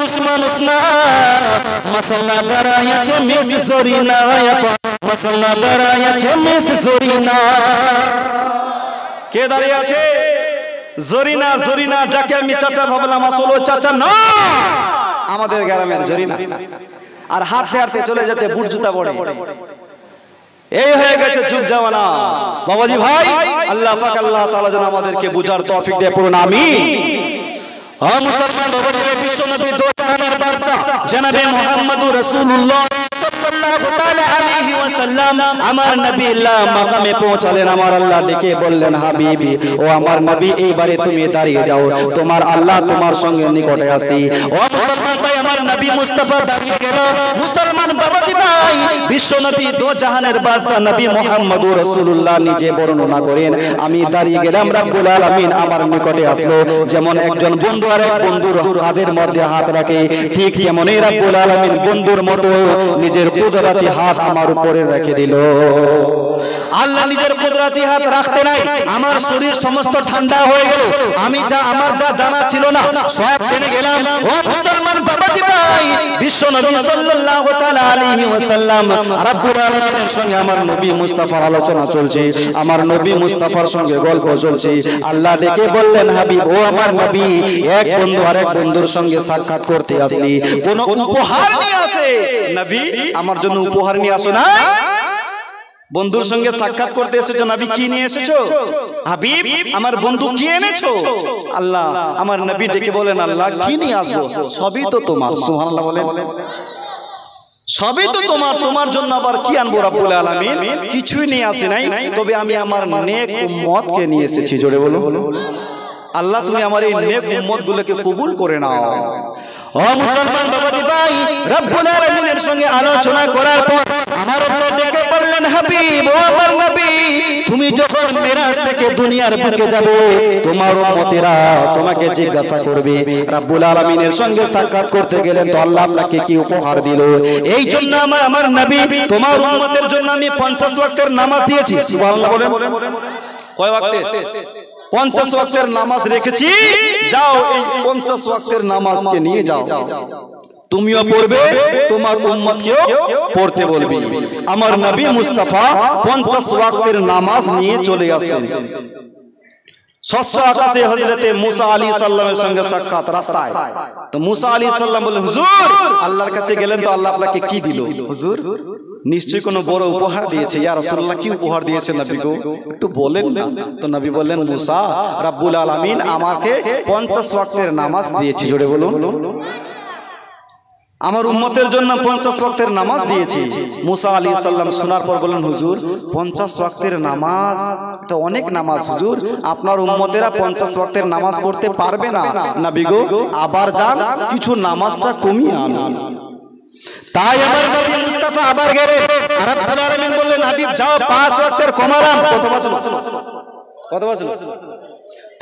পুরুষ মানুষ না, মশলা দাঁড়ায় আছে মিস জরিনা, মশলা দাঁড়ায় আছে মিস জরিনা। কে দাঁড়িয়ে আছে? জরিনা। জরিনা যাকে আমি চাচা ভাবলাম আসলে চাচা না, আমাদের গ্রামের জরিনা। আর হাঁটতে হাঁটতে চলে যাচ্ছে বুট জুতা পরে। এই হয়ে গেছে যুগ জামানা বাবাজি ভাই। আল্লাহ পাক আল্লাহ তাআলা যেন আমাদেরকে বুঝার তৌফিক দেয়, পড়ুন আমিন। মুসলমান বাবাজি, বিশ্ব নবী দো জাহানের বাদশা জনাবে মুহাম্মদুর রাসূলুল্লাহ সাল্লাল্লাহু তাআলা আলাইহি ওয়াসাল্লাম আমার নবী আল্লাহ মাকামে পৌঁছালেন। আমার আল্লাহ ডেকে বললেন, হাবিবি ও আমার নবী, এইবারে তুমি দাঁড়িয়ে যাও, তোমার আল্লাহ তোমার সঙ্গে নিকটে আসি। ও মুসলমান ভাই, আমার নবী মুস্তাফা দাঁড়িয়ে গেল। মুসলমান বাবাজি ভাই, বিশ্ব নবী দো জাহানের বাদশা নবী মুহাম্মদুর রাসূলুল্লাহ নিজে বর্ণনা করেন, আমি দাঁড়িয়ে গেলাম, রব্বুল আলামিন আমার নিকটে আসলো। যেমন একজন বন্ধু আর এক বন্ধুর কাঁধের মধ্যে হাত রাখে, ঠিক তেমনই রব্বুল আলামিন বন্ধুর মতো নিজের কুদরতি হাত আমার উপরে রেখে দিল। আল্লাহ নিজের কুদরতি হাত রাখতে নাই, আমার শরীর সমস্ত ঠান্ডা হয়ে গেল। আমি আমার যা জানা ছিল না সব জেনে গেলাম। ও মুসলমান বাবাজি ভাই, বিশ্ব নবী সাল্লাল্লাহু তাআলা আলাইহি ওয়াসাল্লাম রব্বুল আলামিনের সঙ্গে আমার নবী মুস্তাফার আলোচনা চলছে, আমার নবী মুস্তাফার সঙ্গে গল্প চলছে। আল্লাহ ডেকে বললেন, হাবিব ও আমার নবী, এক বন্ধু আরেক বন্ধুর সঙ্গে সাক্ষাৎ করতে আসলি, কোন উপহার নিয়ে আসে? নবী আমার জন্য উপহার নিয়ে আসো না? বন্ধুর সঙ্গে সাক্ষাৎ করতে এসেছো, নবী কি নিয়ে এসেছো? হাবিব আমার বন্ধু কি এনেছো? আল্লাহ আমার নবী ডেকে বলেন, আল্লাহ কি নিয়ে আসবো? সবই তো তোমার। সুবহানাল্লাহ বলেন। সবই তো তোমার, তোমার জন্য আবার কি আনবো রব্বুল আলামিন? কিছুই নিয়ে আসি নাই, তবে আমি আমার নেক উম্মতকে নিয়ে এসেছি। জোরে বলো আল্লাহ, তুমি আমার এই নেক উম্মত গুলোকে কবুল করে নাও। ও মুসলমান বাবাজি ভাই, রব্বুল আলামিনের সঙ্গে আলোচনা করার পর আমার উপরে ডেকে বললেন, হাবিব ও আমার নবী, তুমি যখন মিরাজ থেকে দুনিয়ার বুকে যাবে, তোমার উম্মতেরা তোমাকে জিজ্ঞাসা করবে। রব্বুল আলামিনের সঙ্গে সাক্ষাৎ করতে গেলেন তো আল্লাহ আপনাকে কি উপহার দিল? এই জন্য আমার নবী তোমার উম্মতের জন্য আমি 50 ওয়াক্তের নামাজ দিয়েছি। সুবহানাল্লাহ বলেন। কয় ওয়াক্তের? 50 ওয়াক্তের নামাজ রেখেছি। যাও এই 50 ওয়াক্তের নামাজকে নিয়ে যাও, তুমিও পড়বে, তোমার উম্মতকেও পড়তে বলবে। আমার নবী মুস্তাফা 50 ওয়াক্তের নামাজ নিয়ে চলে আসছেন। ষষ্ঠ আকাশে হযরতে মুসা আলাইহিস সালামের সঙ্গে সাক্ষাৎ রাস্তায়। তো মুসা আলাইহিস সালাম বললেন, হুজুর আল্লাহর কাছে গেলেন তো আল্লাহ আপনাকে কি দিল? হুজুর নিশ্চয়ই কোনো বড় উপহার দিয়েছে। ইয়া রাসূলুল্লাহ কি উপহার দিয়েছে নবী গো, একটু বলেন না। তো নবী বললেন, মুসা রব্বুল আলামিন আমাকে 50 ওয়াক্তের নামাজ দিয়েছে। জোরে বলুন, আমার উম্মতের জন্য 50 ওয়াক্তের নামাজ দিয়েছি। মুসা আলাইহিস সালাম শোনার পর বললেন, হুজুর 50 ওয়াক্তের নামাজ এটা অনেক নামাজ হুজুর, আপনার উম্মতেরা 50 ওয়াক্তের নামাজ পড়তে পারবে না। নবী গো আবার যান, কিছু নামাজটা কমিয়ে আনুন। তাই আমার নবী মুস্তাফা আবার গেলেন। রব্বুল আলামিন বললেন, হাবিব যাও 5 ওয়াক্তের কমালাম। কত বাজলো?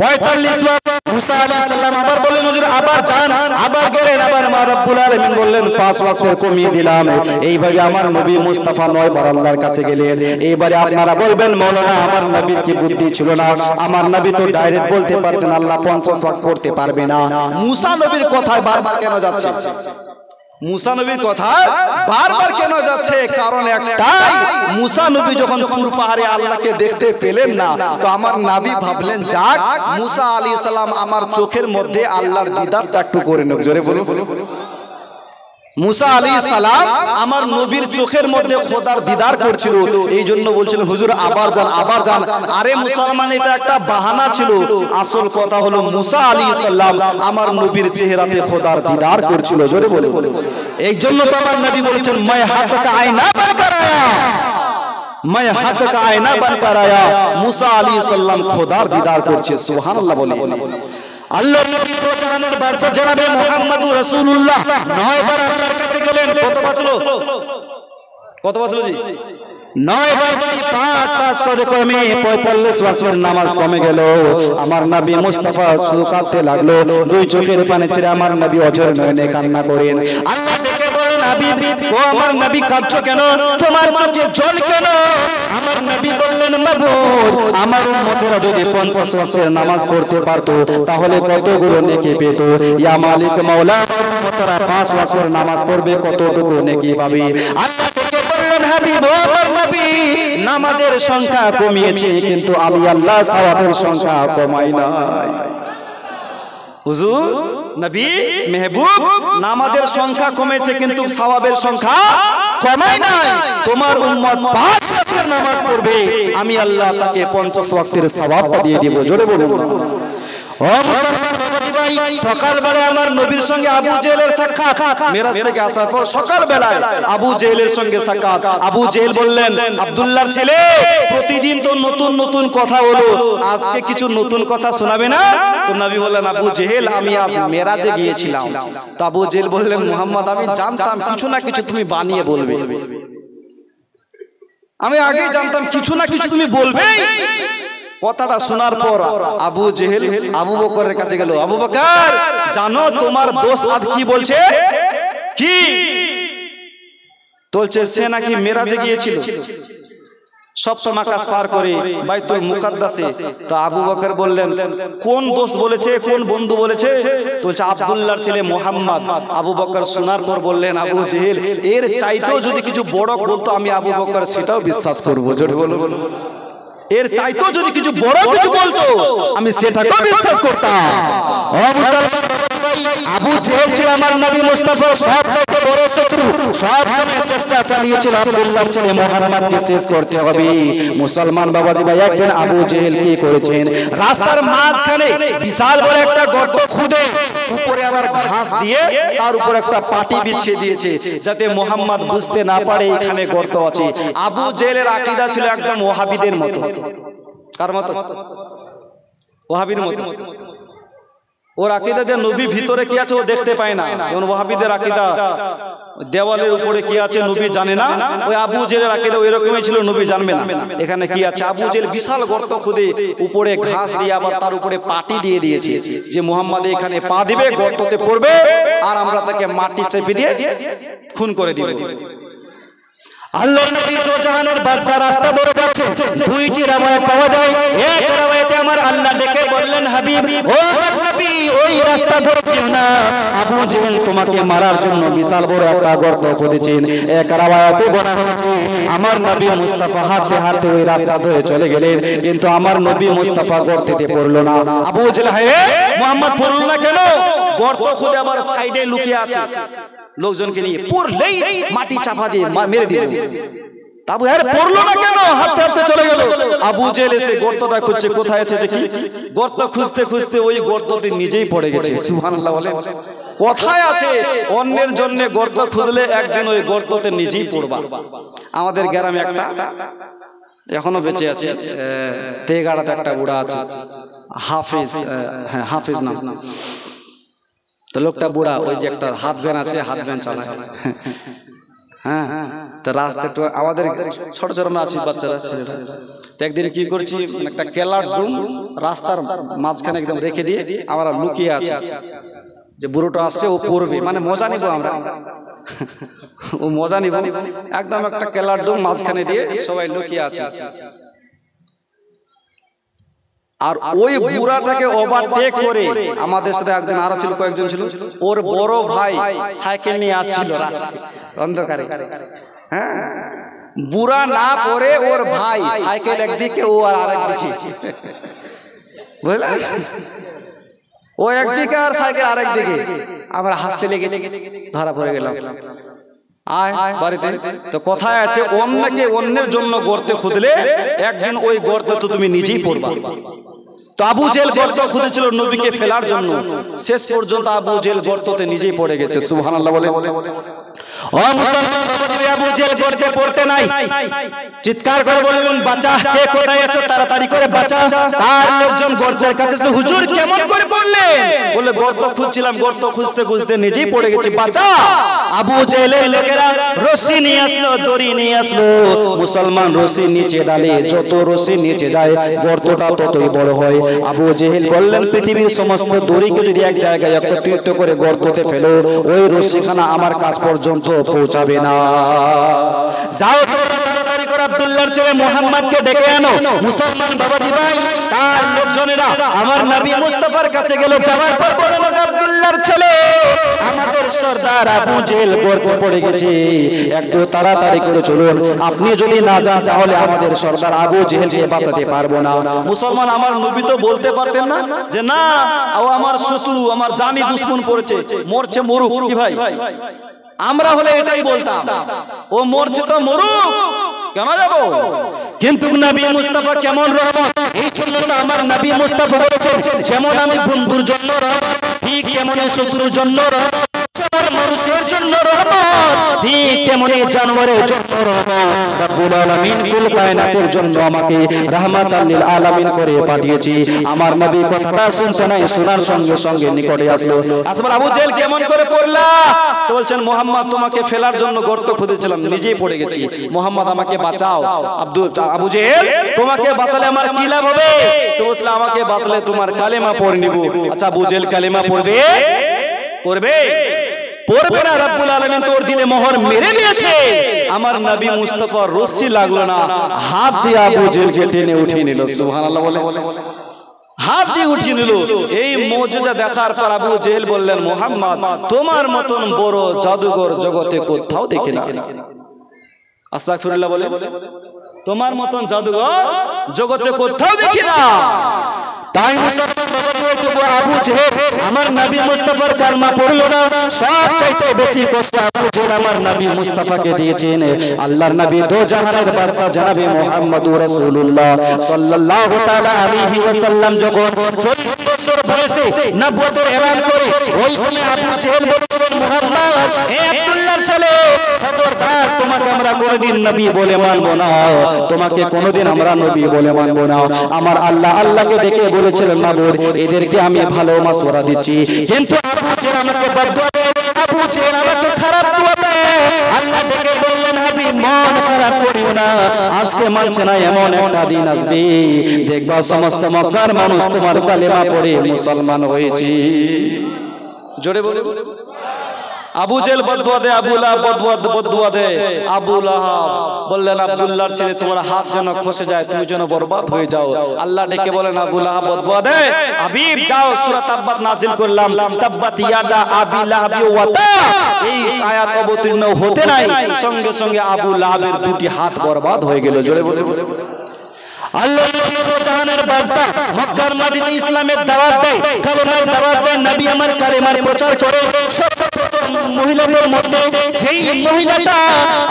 45 ওয়াক্ত। মুসা আলাইহিস সালাম আবার বললেন, হুজুর আবার যান, আবার গেলেন। আবার রব্বুল আলামিন বললেন 5 ওয়াক্তের কমিয়ে দিলাম। এইভাবে আমার নবী মুস্তাফা 9 বার আল্লাহর কাছে গেলেন। এইবারে আপনারা বলবেন, মাওলানা আমার নবীর কি বুদ্ধি ছিল না? আমার নবী তো ডাইরেক্ট বলতে পারতেন আল্লাহ 50 ওয়াক্ত করতে পারবে না। মুসা নবীর কথায় বারবার কেন যাচ্ছে? মুসা নবীর কথা বারবার কেন যাচ্ছে? কারণ একটাই, মুসা নবী যখন তুর পাহাড়ে আল্লাহকে দেখতে পেলেন না, তো আমার নবী ভাবলেন যাক মুসা আলাইহিস সালাম আমার চোখের মধ্যে আল্লাহর দিদারটা একটু করে নেব। জোরে বলুন। মুসা আলাইহিস সালাম আমার নবীর চোখের মধ্যে খোদার দিদার করছিল, এই জন্য বলছিল হুজুর আবার যান, আবার যান। আরে মুসলমান, এটা একটা বাহানা ছিল। আসল কথা হলো মুসা আলাইহিস সালাম আমার নবীর চেহারাতে খোদার দিদার করছিল। জোরে বলুন। এই জন্য তো আমার নবী বলেছেন, मैं हक का आईना बनकर आया, मैं हक का आईना बनकर आया। মুসা আলাইহিস সালাম খোদার দিদার করছে। সুবহানাল্লাহ বলে। আল্লাহর নবী তো জাহানের বাদশা জনাবে মুহাম্মদুর রাসূলুল্লাহ 9 বার আল্লাহর কাছে গেলেন। কত বাজলো? কত বাজলো জি? 9 বার 5 করে কমে 45 ওয়াক্তের নামাজ কমে গেল। আমার নবী মুস্তাফা শুকাতে লাগলো, দুই চোখের পানি ছেড়ে আমার নবী অঝর নয়নে কান্না করেন। আল্লাহ থেকে বলেন, হাবিব, ও আমার নবী কাঁদছো কেন, তোমার চোখে জল কেন? আমার নবী বললেন মাবুদ, আমার উম্মতেরা যদি 50 ওয়াক্তের নামাজ পড়তে পারতো তাহলে কতগুলো নেকি পেত। ইয়া মালিক মাওলা, আমার উম্মতেরা 5 ওয়াক্তের নামাজ পড়বে, কতটুকু নেকি পাবে? আল্লাহ থেকে বললেন হাবিব, ও আমার নবী, নামাজের সংখ্যা কমিয়েছে কিন্তু আমি আল্লাহ সওয়াবের সংখ্যা কমাই নাই। হুজুর নবী মেহবুব, নামাজের সংখ্যা কমেছে কিন্তু সওয়াবের সংখ্যা কমাই নাই। তোমার উম্মত 5 ওয়াক্তের নামাজ পড়বে, আমি আল্লাহ তাকে 50 ওয়াক্তের সওয়াবটা দিয়ে দেব। জোরে বলুন। ও মুসলমান বাবাজি ভাই, সকালবেলা আমার নবীর সঙ্গে আবু জেহেলের সাক্ষাৎ। মিরাজ থেকে আসার পর সকালবেলায় আবু জেহেলের সঙ্গে সাক্ষাৎ। আবু জেহেল বললেন, আব্দুল্লাহর ছেলে, প্রতিদিন তো নতুন নতুন কথা হলো, আজকে কিছু নতুন কথা শোনাবে না? তো নবী বললেন, আবু জেহেল, আমি আজ মেরাজে গিয়েছিলাম। তো আবু জেহেল বললেন, মুহাম্মদ, আমি জানতাম কিছু না কিছু তুমি বানিয়ে বলবে, আমি আগেই জানতাম কিছু না কিছু তুমি বলবে। কথাটা শোনার পর আবু জেহেল আবু বকরের কাছে গেল। আবু বকর, জানো তোমার দোস্ত আজ কি বলছে? কি বলছে? সে নাকি মেরাজে গিয়েছিল, সপ্তম আকাশ পার করে বাইতুল মুকাদ্দাসে। তো আবু বকর বললেন, কোন দোস্ত বলেছে, কোন বন্ধু বলেছে? বলছে আব্দুল্লাহর ছেলে মুহাম্মদ। আবু বকর শোনার পর বললেন, আবু জেহেল, এর চাইতেও যদি কিছু বড় বলতো আমি আবু বকর সেটাও বিশ্বাস করবো। জোরে বলো। এর চাইতেও যদি কিছু বড় কিছু বলতো আমি সেটাকেও বিশ্বাস করতাম। ও মুসলমান আবু জেহেল ছিল আমার নবী মুস্তাফার সবচেয়ে বড় শত্রু। সব সময় চেষ্টা চালিয়েছিল আব্দুল্লাহর ছেলে মুহাম্মদকে শেষ করতে হবে। মুসলমান বাবাজি ভাই, একদিন আবু জেহেল কি করেছেন, রাস্তার মাঝখানে বিশাল বড় একটা গর্ত খুঁড়ে উপরে আবার ঘাস দিয়ে তার উপর একটা পাটি বিছিয়ে দিয়েছে যাতে মুহাম্মদ বুঝতে না পারে এখানে গর্ত আছে। আবু জেহেলের আকীদা ছিল একদম ওয়াহাবিদের মতো। কার মতো? ওয়াহাবির মতো। ওর আকীদা যে নবী ভিতরে কি আছে ও দেখতে পায় না। যেমন ওয়াহাবিদের আকীদা দেওয়ালের উপরে কি আছে নবী জানে না, ওই আবু জেহেলের আকীদা ওই রকমই ছিল, নবী জানবে না এখানে কি আছে। আবু জেহেল বিশাল গর্ত খুঁড়ে উপরে ঘাস দিয়ে আবার তার উপরে পাটি দিয়ে দিয়েছে যে মুহাম্মদ এখানে পা দিবে, গর্ততে পড়বে, আর আমরা তাকে মাটি চেপে দিয়ে খুন করে দিব। আল্লাহর নবী দো জাহানের বাদশা রাস্তা ধরে যাচ্ছে। দুইটি রাওয়ায়াত পাওয়া যায়। এক রাওয়ায়াতে আমার আল্লাহ ডেকে বললেন, হাবিব, ও নবী, ওই রাস্তা ধরছিও না, আবু জেহেল তোমাকে মারার জন্য বিশাল বড় একটা গর্ত খুঁড়েছেন। এক রাওয়ায়াতে বলা হয়েছে আমার নবী মুস্তাফা হাঁটতে হাঁটতে ওই রাস্তা ধরে চলে গেলেন, কিন্তু আমার নবী মুস্তাফা গর্তেতে পড়লো না। আবু জেহেল, হে মুহাম্মদ পড়লো না কেন? গর্ত খুঁড়ে আবার সাইডে লুকিয়ে আছে, লোকজনকে নিয়ে পড়লেই মাটি চাপা দিয়ে মেরে দিল। আবু আরে পড়লো না কেন? হাঁটতে হাঁটতে চলে গেল। আবু জেহেল এসে গর্তটা খুঁজছে, কোথায় আছে দেখি। গর্ত খুঁজতে খুঁজতে ওই গর্ততে নিজেই পড়ে গেছে। সুবহানাল্লাহ বলে। কোথায় আছে? অন্যের জন্য গর্ত খুঁজলে একদিন ওই গর্ততে নিজেই পড়বা। আমাদের গ্রামে একটা এখনো বেঁচে আছে, তেগাড়াতে একটা বুড়া আছে, হাফেজ, হ্যাঁ হাফেজ নাম। তো লোকটা বুড়া, ওই যে একটা হাত ভ্যান আছে, হাত ভ্যান চালায়। হ্যাঁ, তো রাস্তা একটু আমাদের ছোট ছোট আছি বাচ্চারা, ছেলেরা। তো একদিন কি করছি, একটা কেলার ডুম রাস্তার মাঝখানে একদম রেখে দিয়ে আমরা লুকিয়ে আছি যে বুড়োটা আসছে, ও পড়বে, মানে মজা নিব আমরা, ও মজা নিব। একদম একটা কেলার ডুম মাঝখানে দিয়ে সবাই লুকিয়ে আছে। আর ওই বুড়াটাকে ওভারটেক করে আমাদের সাথে একদিন আরো ছিল, কয়েকজন ছিল, ওর বড় ভাই সাইকেল নিয়ে আসছিল অন্ধকারে। হ্যাঁ, বুড়া না পড়ে ওর ভাই সাইকেল একদিকে, ও আর আরেক দিকে, বুঝলেন? ও একদিকে আর সাইকেল আরেক দিকে। আমরা হাসতে লেগেছি, ধরা পড়ে গেলাম। আয় বাড়িতে। তো কথায় আছে, অন্যকে অন্যের জন্য গর্তে খুঁদলে একদিন ওই গর্তে তো তুমি নিজেই পড়বা। তো আবু জেহেল গর্ত খুঁড়েছিল নবীকে ফেলার জন্য, শেষ পর্যন্ত আবু জেহেল গর্ততে নিজেই পড়ে গেছে। সুবহানাল্লাহ বলে। ও মুসলমান বাবাজি, আবু জেহেল গর্তে পড়তে নাই, চিৎকার করে বললেন, বাঁচা, কে কোথায় আছো, তাড়াতাড়ি করে বাঁচা। তার লোকজন গর্তের কাছে এসে, হুজুর কেমন করে পড়লেন? বলে, গর্ত খুঁজছিলাম, গর্ত খুঁজতে খুঁজতে নিজেই পড়ে গেছি, বাঁচা। আবু জেহেলের লোকেরা রশি নিয়ে আসলো, দড়ি নিয়ে আসলো। মুসলমান রশি নিচে ডালে, যত রশি নিচে যায় গর্তটা ততই বড় হয়। আবু জেহেল বললেন, পৃথিবীর সমস্ত দড়িকে যদি এক জায়গায় একত্রিত করে গর্ততে ফেলো, ওই রশিখানা আমার কাছ পর্যন্ত পর্যন্ত পৌঁছাবে না। যাও তোমরা তাড়াতাড়ি করে আব্দুল্লাহর ছেলে মুহাম্মদকে ডেকে আনো। মুসলমান বাবাজি ভাই তার লোকজনেরা আমার নবী মুস্তাফার কাছে গেল। যাওয়ার পর বলল, আব্দুল্লাহর ছেলে আমাদের সরদার আবু জেহেল গর্তে পড়ে গেছে, একটু তাড়াতাড়ি করে চলুন। আপনি যদি না যান তাহলে আমাদের সরদার আবু জেহেলকে বাঁচাতে পারবো না। মুসলমান আমার নবী তো বলতে পারতেন না যে না ও আমার শত্রু, আমার জানি দুশমন পড়েছে, মরছে মরুক। কি ভাই, আমরা হলে এটাই বলতাম, ও মরছে তো মরুক, কেন যাব? কিন্তু নবী মুস্তাফা কেমন রহমত, এই জন্য আমার নবী মুস্তাফা বলেছেন যেমন আমি বন্ধুর জন্য রহমত, ঠিক তেমনি শত্রুর জন্য রহমত, যেমন মানুষের জন্য রহমত, ঠিক তেমনি জানোয়ারের জন্য রহমত। রব্বুল আলামিন কুল কায়নাতের জন্য আমাকে রাহমাতাল লিল আলামিন করে পাঠিয়েছি। আমার নবী কথাটা শুনছে না, শোনার সঙ্গে সঙ্গে নিকটে আসলো। আসবার আবু জেহেল কেমন করে পড়লা? তো বলছেন মুহাম্মদ তোমাকে ফেলার জন্য গর্ত খুঁজেছিলাম, নিজেই পড়ে গেছি, মুহাম্মদ আমাকে বাঁচাও। আবু জেহেল তোমাকে বাঁচালে আমার কি লাভ হবে? তো বলছিল আমাকে বাঁচলে তোমার কালেমা পড়ে নিব। আচ্ছা আবু জেহেল কালেমা পড়বে? পড়বে পড়বে না। রব্বুল আলামিন তোর দিলে মোহর মেরে দিয়েছে। আমার নবী মুস্তাফার রশি লাগলো না, হাত দিয়ে আবু জেহেলকে টেনে উঠিয়ে নিল। সুবহানাল্লাহ বলে, হাত দিয়ে উঠিয়ে নিল। এই মুজিজা দেখার পর আবু জেহেল বললেন, মুহাম্মদ তোমার মতন বড় জাদুঘর জগতে কোথাও দেখি না। আস্তাগফিরুল্লাহ বলে, তোমার মতন জাদুঘর জগতে কোথাও দেখি না। তাই মুসলমান আবু জেহেল আমার নবী মুস্তাফার কালমা পড়লো না। সবচাইতে বেশি কষ্ট আবু জেহেল আমার নবী মুস্তাফাকে দিয়েছেন। আল্লাহর নবী দো জাহানের বাদশা জনাবে মুহাম্মদুর রাসূলুল্লাহ সাল্লাল্লাহু তাআলা আলাইহি ওয়াসাল্লাম যখন 40 বছর বয়সে নবুয়তের এলান করে, ওই সময় আবু জেহেল বলেছিলেন, মুহাম্মদ হে আব্দুল্লাহর ছেলে, খবরদার তোমাকে আমরা কোনদিন নবী বলে মানবো না, তোমাকে কোনদিন আমরা নবী বলে মানবো না। আমার আল্লাহকে ডেকে বলেছিলেন, মাবুদ এদেরকে আমি ভালো মাশওয়ারা দিচ্ছি, কিন্তু আবু জেহেল আমাকে বদদুয়া দেয়, আবু জেহেল আমাকে খারাপ দোয়া দেয়। আল্লাহ ডেকে বললেন, হাবিব মন খারাপ করিও না, আজকে মানছে না, এমন একটা দিন আসবে দেখবা সমস্ত মক্কার মানুষ তোমার কালেমা পড়ে মুসলমান হয়েছে। জোরে বলে, আবু জেহেল বদদুয়া দে, আবু লাহাব বদদুয়া দে। আবু লাহাব বললেন, আব্দুল্লাহর ছেলে তোমার হাত যেন খসে যায়, তুমি যেন বরবাদ হয়ে যাও। আল্লাহ ডেকে বলেন, আবু লাহাব বদদুয়া দে, হাবিব যাও সূরা তাব্বাত নাযিল করলাম, তাব্বাত ইয়াদা আবি লাহাবি ওয়া তাব। এই আয়াত অবতীর্ণ হতে নাই, সঙ্গে সঙ্গে আবু লাহাবের দুটি হাত বরবাদ হয়ে গেল। জোরে বলে, আল্লাহ জাহানের বাদশা মক্কার মাটিতে ইসলামের দাওয়াত দেয়, কালেমার দাওয়াত দেয়, নবী আমার কালেমার প্রচার করে। সর্বপ্রথম মহিলাদের মধ্যে যেই মহিলাটা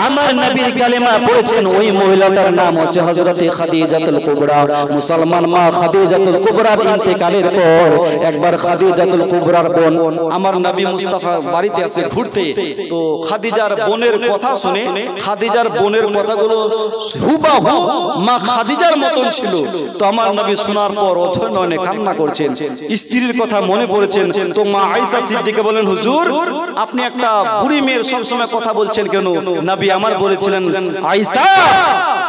আমার নবীর কালেমা পড়েছেন, ওই মহিলাটার নাম হচ্ছে হযরতে খাদিজাতুল কুবরা। মুসলমান মা খাদিজাতুল কুবরার ইন্তেকালের পর একবার খাদিজাতুল কুবরার বোন আমার নবী মুস্তাফা বাড়িতে আসে ঘুরতে। তো খাদিজার বোনের কথা শুনে, খাদিজার বোনের কথাগুলো হুবহু মা খাদিজার মতন ছিল। তো আমার নবী শোনার পর অঝরনয়নে কান্না করছেন, স্ত্রীর কথা মনে পড়েছেন। তো মা আয়েশা সিদ্দিকা বলেন, হুজুর আপনি একটা বুড়ি মেয়ের সবসময় কথা বলছেন কেন? নবী আমার বলেছিলেন, আয়েশা